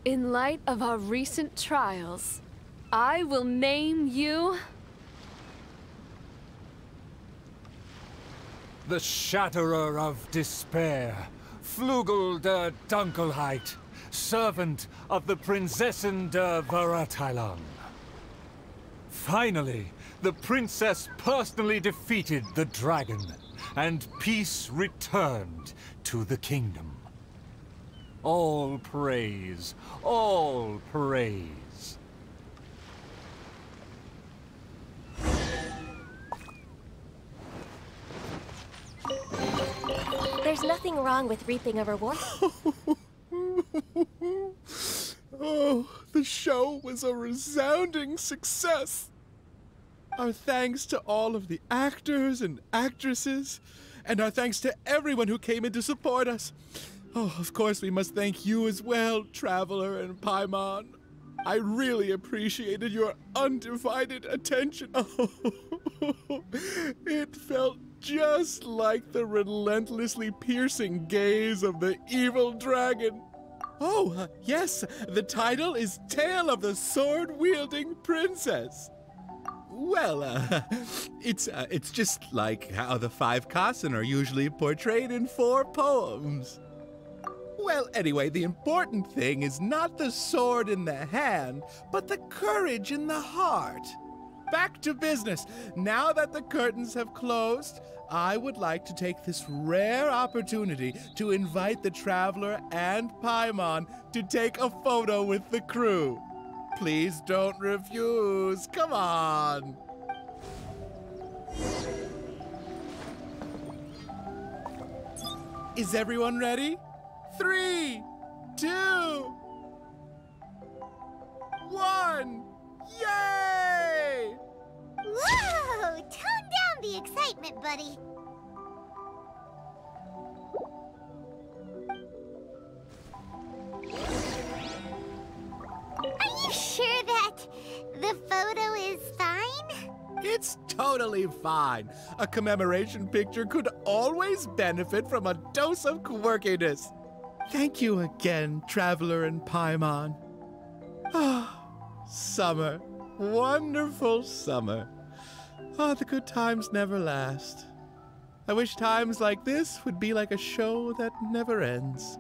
In light of our recent trials, I will name you... The Shatterer of Despair, Flugel der Dunkelheit, servant of the Prinzessin der Verurteilung. Finally, the princess personally defeated the dragon, and peace returned to the kingdom. All praise, all praise. There's nothing wrong with reaping a reward. Oh, the show was a resounding success. Our thanks to all of the actors and actresses, and our thanks to everyone who came in to support us. Oh, of course we must thank you as well, Traveler and Paimon. I really appreciated your undivided attention. Oh, it felt just like the relentlessly piercing gaze of the evil dragon. Oh, yes, the title is Tale of the Sword-Wielding Princess. Well, it's just like how the 5 Kassen are usually portrayed in 4 poems. Well, anyway, the important thing is not the sword in the hand, but the courage in the heart. Back to business. Now that the curtains have closed, I would like to take this rare opportunity to invite the Traveler and Paimon to take a photo with the crew. Please don't refuse. Come on. Is everyone ready? 3, 2, 1. Yay! Whoa! Tone down the excitement, buddy. Are you sure that the photo is fine? It's totally fine. A commemoration picture could always benefit from a dose of quirkiness. Thank you again, Traveler and Paimon. Ah, summer. Wonderful summer. Oh, the good times never last. I wish times like this would be like a show that never ends.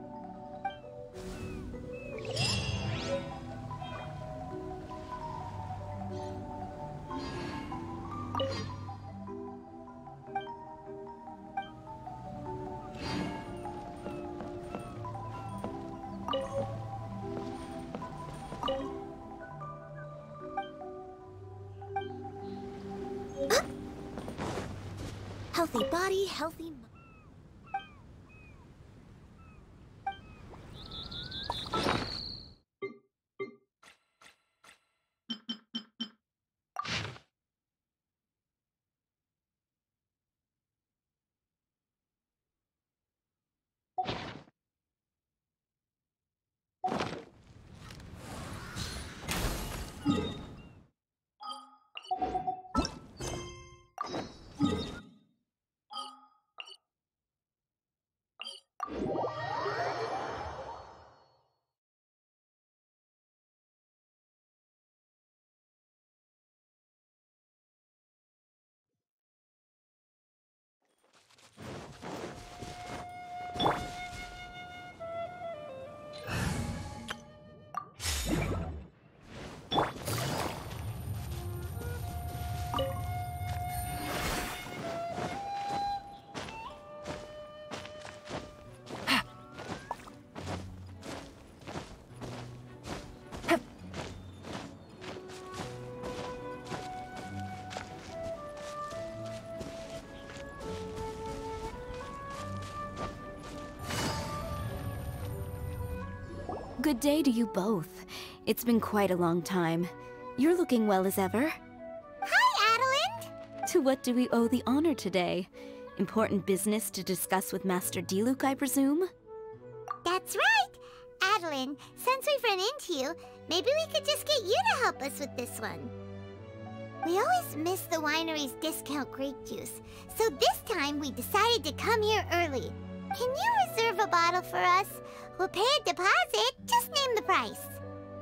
Healthy body, healthy mind. Good day to you both. It's been quite a long time. You're looking well as ever. Hi, Adalind! To what do we owe the honor today? Important business to discuss with Master Diluc, I presume? That's right! Adalind, since we've run into you, maybe we could just get you to help us with this one. We always miss the winery's discount grape juice, so this time we decided to come here early. Can you reserve a bottle for us? We'll pay a deposit, just name the price.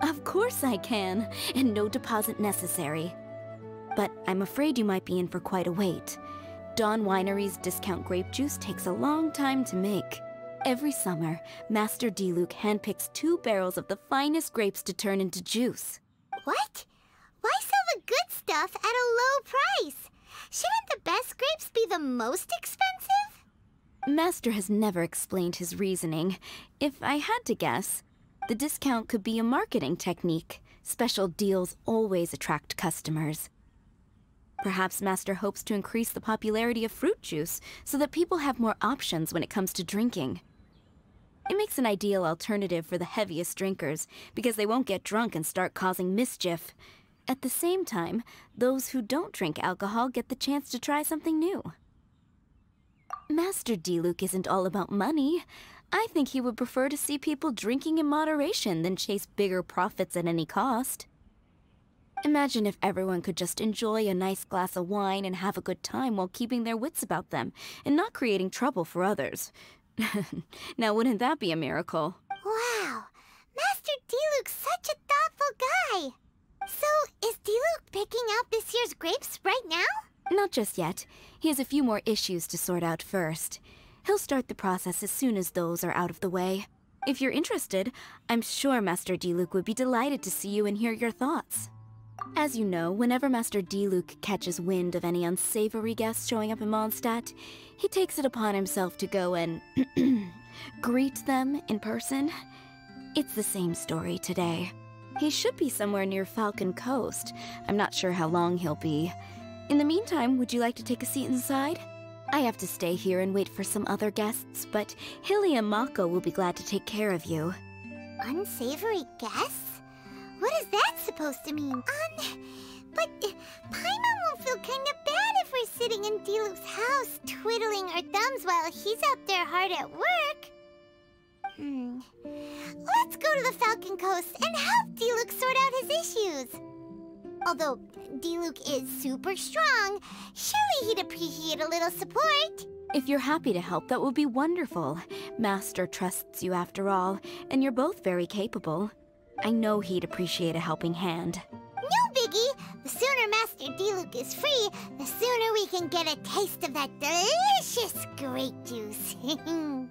Of course I can, and no deposit necessary. But I'm afraid you might be in for quite a wait. Dawn Winery's discount grape juice takes a long time to make. Every summer, Master Diluc handpicks 2 barrels of the finest grapes to turn into juice. What? Why sell the good stuff at a low price? Shouldn't the best grapes be the most expensive? Master has never explained his reasoning. If I had to guess, the discount could be a marketing technique. Special deals always attract customers. Perhaps Master hopes to increase the popularity of fruit juice so that people have more options when it comes to drinking. It makes an ideal alternative for the heaviest drinkers because they won't get drunk and start causing mischief. At the same time, those who don't drink alcohol get the chance to try something new. Master Diluc isn't all about money. I think he would prefer to see people drinking in moderation than chase bigger profits at any cost. Imagine if everyone could just enjoy a nice glass of wine and have a good time while keeping their wits about them and not creating trouble for others. Now, wouldn't that be a miracle? Wow! Master Diluc's such a thoughtful guy! So, is Diluc picking out this year's grapes right now? Not just yet. He has a few more issues to sort out first. He'll start the process as soon as those are out of the way. If you're interested, I'm sure Master Diluc would be delighted to see you and hear your thoughts. As you know, whenever Master Diluc catches wind of any unsavory guests showing up in Mondstadt, he takes it upon himself to go and greet them in person. It's the same story today. He should be somewhere near Falcon Coast. I'm not sure how long he'll be. In the meantime, would you like to take a seat inside? I have to stay here and wait for some other guests, but Hilly and Mako will be glad to take care of you. Unsavory guests? What is that supposed to mean? But Paimon will feel kind of bad if we're sitting in Diluc's house twiddling our thumbs while he's out there hard at work. Let's go to the Falcon Coast and help Diluc sort out his issues. Although Diluc is super strong, surely he'd appreciate a little support. If you're happy to help, that would be wonderful. Master trusts you after all, and you're both very capable. I know he'd appreciate a helping hand. No biggie! The sooner Master Diluc is free, the sooner we can get a taste of that delicious grape juice. Come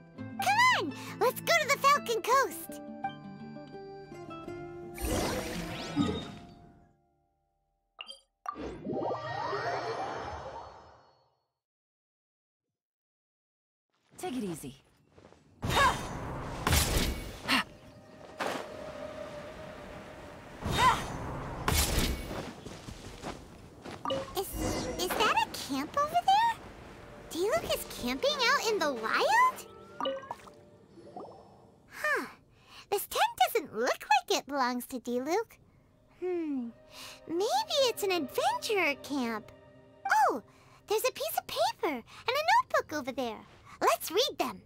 on! Let's go to the Falcon Coast! Take it easy. Is that a camp over there? Diluc is camping out in the wild? Huh. This tent doesn't look like it belongs to Diluc. Maybe it's an adventurer camp. Oh, there's a piece of paper and a notebook over there. Let's read them.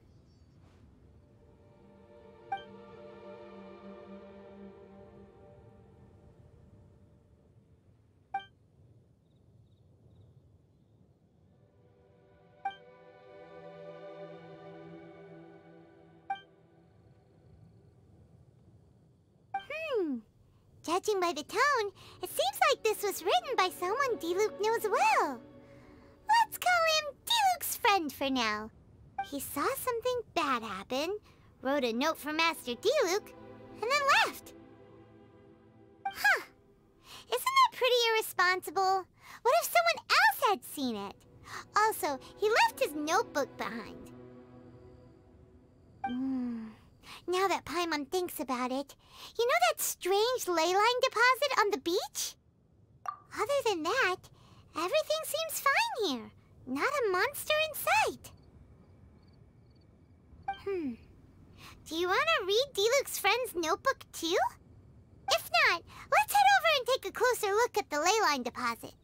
Judging by the tone, it seems like this was written by someone Diluc knows well. Let's call him Diluc's friend for now. He saw something bad happen, wrote a note for Master Diluc, and then left. Huh. Isn't that pretty irresponsible? What if someone else had seen it? Also, he left his notebook behind. Now that Paimon thinks about it, you know that strange ley line deposit on the beach? Other than that, everything seems fine here. Not a monster in sight. Do you want to read Diluc's friend's notebook too? If not, let's head over and take a closer look at the leyline deposit.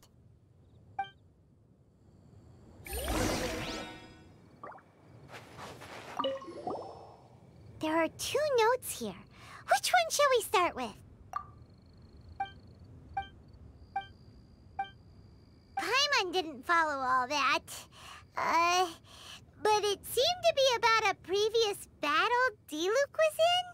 There are 2 notes here. Which one shall we start with? Paimon didn't follow all that. But it seemed to be about a previous battle Diluc was in?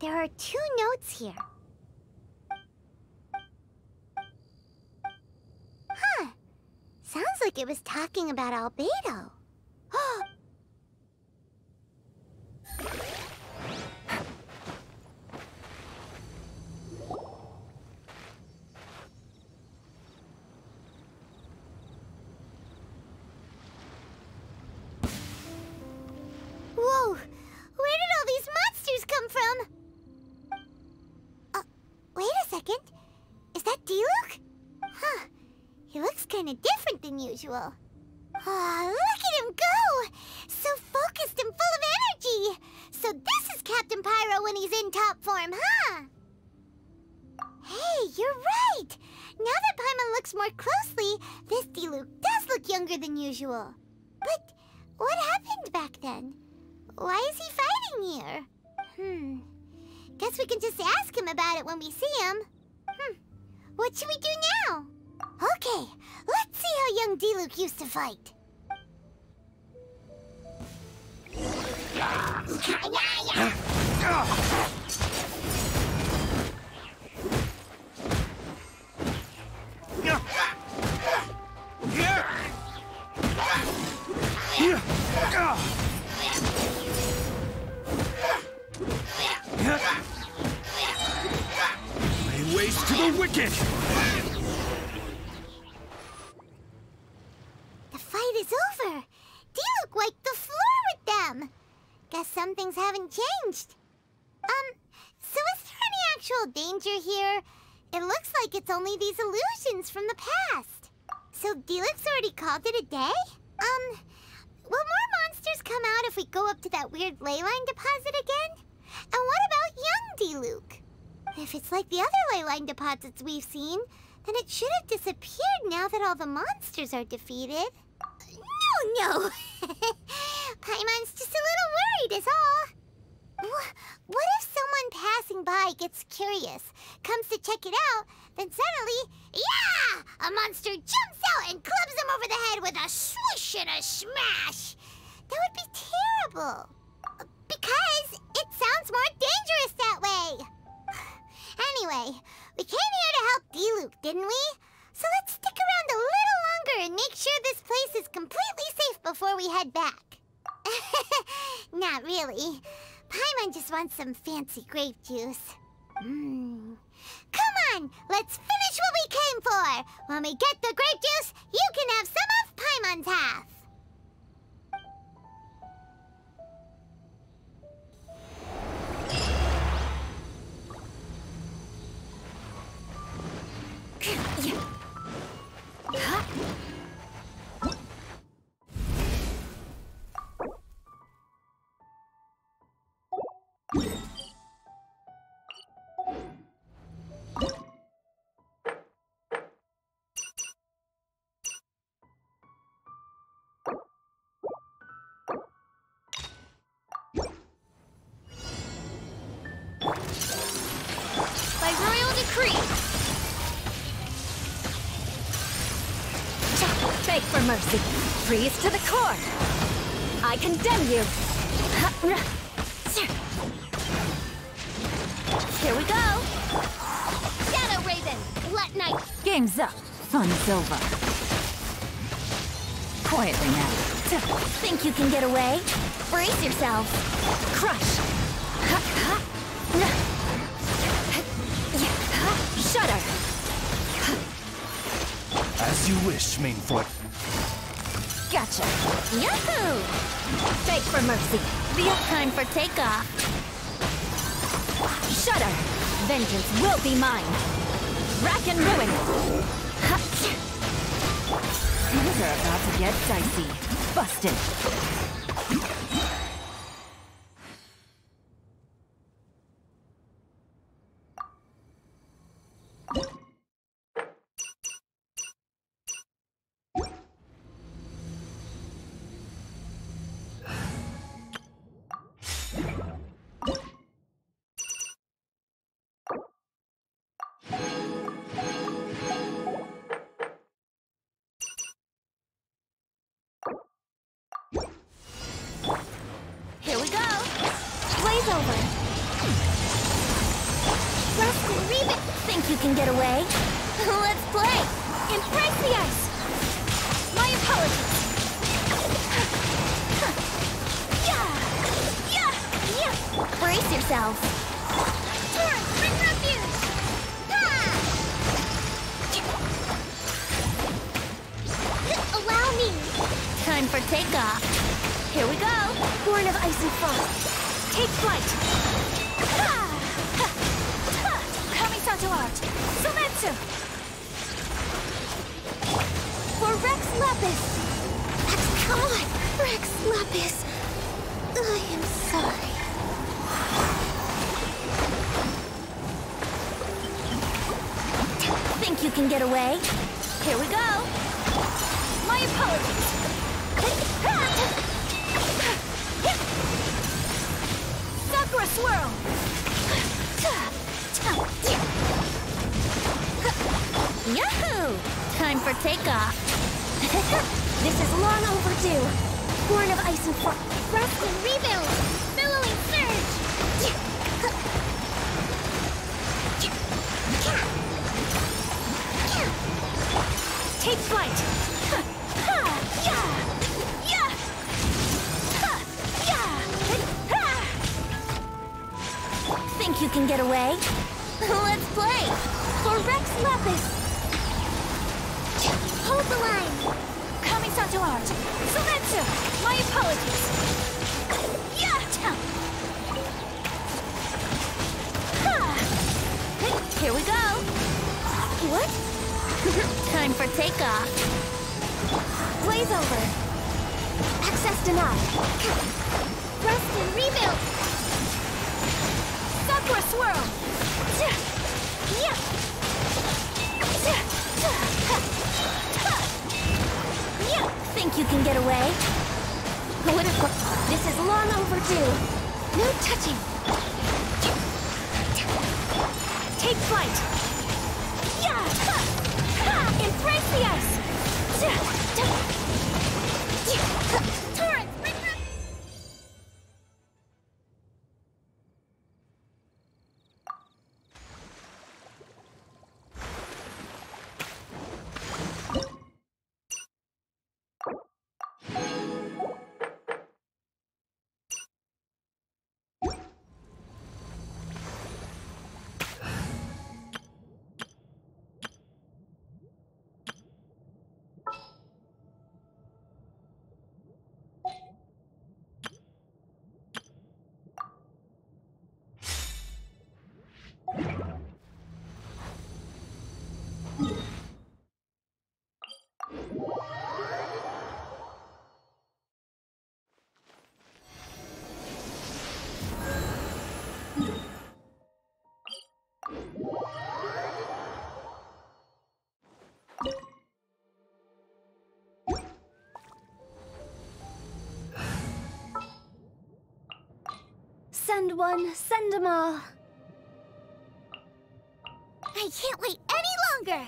There are 2 notes here. Huh. Sounds like it was talking about Albedo. Whoa! Where did all these monsters come from? Wait a second. Is that Diluc? Huh. He looks kind of different than usual. Look at him go! So focused and full of energy! So this is Captain Pyro when he's in top form, huh? Hey, you're right! Now that Paimon looks more closely, this Diluc does look younger than usual. But what happened back then? Why is he fighting here? Guess we can just ask him about it when we see him. What should we do now? Okay, let's see how young Diluc used to fight. Lay waste to the wicked! The fight is over. Diluc wiped the floor with them. Guess some things haven't changed. So is there any actual danger here? It looks like it's only these illusions from the past. So Diluc's already called it a day? Will more monsters come out if we go up to that weird leyline deposit again? And what about young Diluc? If it's like the other leyline deposits we've seen, then it should have disappeared now that all the monsters are defeated. No! Paimon's just a little worried is all. What if someone passing by gets curious, comes to check it out, then suddenly, yeah! A monster jumps out and clubs them over the head with a swoosh and a smash! That would be terrible. Because it sounds more dangerous that way. Anyway, we came here to help Diluc, didn't we? So let's stick around a little longer and make sure this place is completely safe before we head back. Not really. Paimon just wants some fancy grape juice. Come on, let's finish what we came for. When we get the grape juice, you can have some of Paimon's half. By royal decree. Beg for mercy. Freeze to the core. I condemn you. Here we go. Shadow Raven, Glut Knight. Game's up. Fun's over. Quietly now. Think you can get away? Brace yourselves. Crush. Shudder. As you wish, Mainfoot. Gotcha. Yahoo! Beg for mercy. Feels time for takeoff. Shudder. Vengeance will be mine. Rack and ruin. Things are about to get dicey. Busted. Here we go! Blaze over! Rust and Reven! Think you can get away? Let's play! Impress the ice! My apologies! Brace yourselves! Torrent, bring refuge! Allow me! Time for takeoff! Here we go! Born of ice and frost! Take flight! Kamisato art! Soumetsu! For Rex Lapis! Come on, Rex Lapis! I am sorry. Think you can get away? Here we go! My apologies! Sakura Swirl! Yahoo! Time for takeoff! This is long overdue! Born of ice and frost! Rust and rebuild! Billowing surge! Take flight! Think you can get away? Let's play! For Rex Lapis! Hold the line! Kamisato art! Soumetsu! My apologies! Here we go! What? Time for takeoff! Blaze over! Access denied! Rust and rebuild! Sakura Swirl! Think you can get away? This is long overdue! No touching! Take flight! Embrace the ice! Torrent, bring Send one, send them all! I can't wait any longer!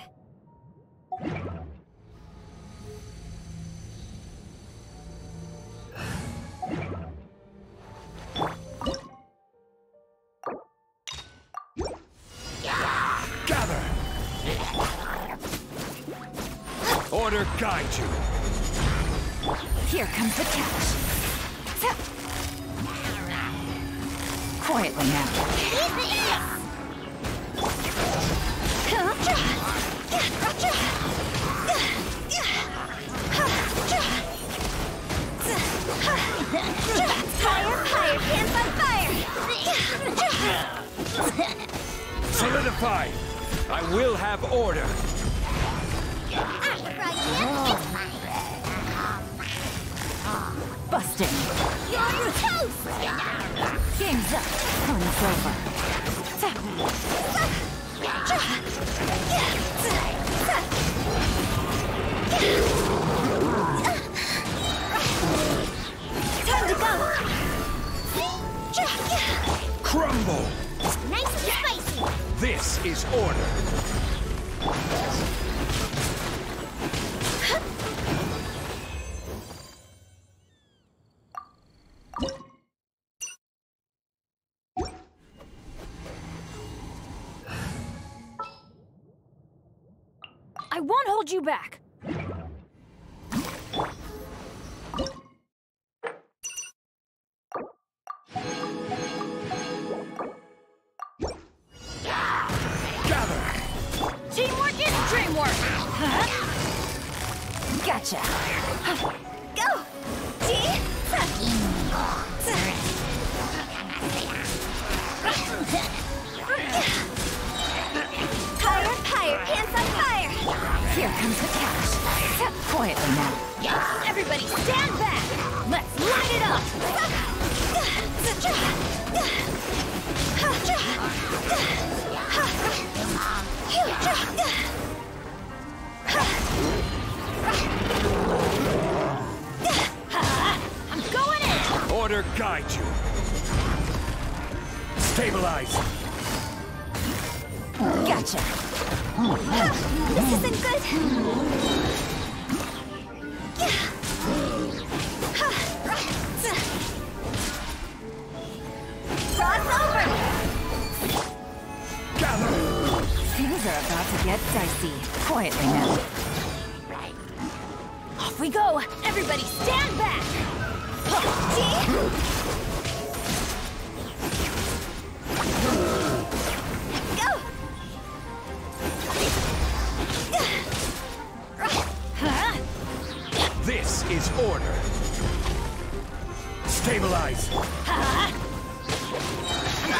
Gather! Order guide you! Here comes the catch. Quietly now. Higher, hands on fire! Solidify! I will have order! It's fine. Busted! You're toast! Game's up. Fun's over. Time to go! Crumble! Nice and spicy! This is order. I won't hold you back. Teamwork is dreamwork! Gotcha! Go! Higher, higher, pants on fire! Here comes the cash. Quietly now. Everybody stand back! Let's light it up! I'm going in! Order guide you. Stabilize. Gotcha! This isn't good! Cross over! Things are about to get dicey. Quietly now. Off we go! Everybody stand back! This is order. Stabilize. I'm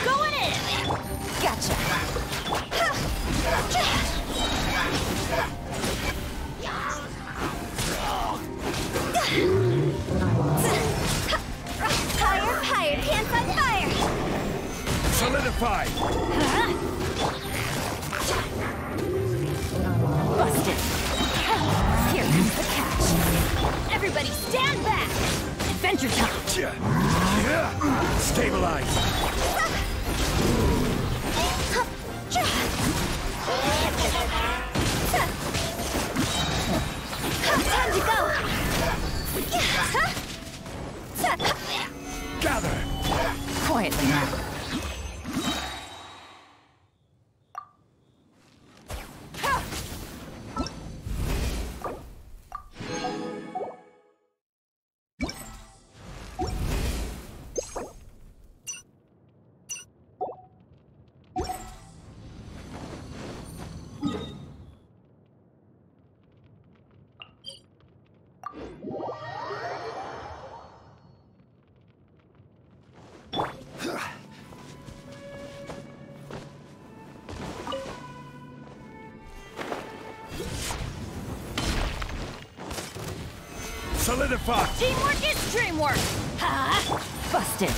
going in! Gotcha! Higher, higher, pants on fire! Solidify. Busted! Here comes the cash. Everybody stand back! Adventure time! Stabilize. Time to go! Gather. Quietly now. Solidify. Teamwork is dreamwork! Busted!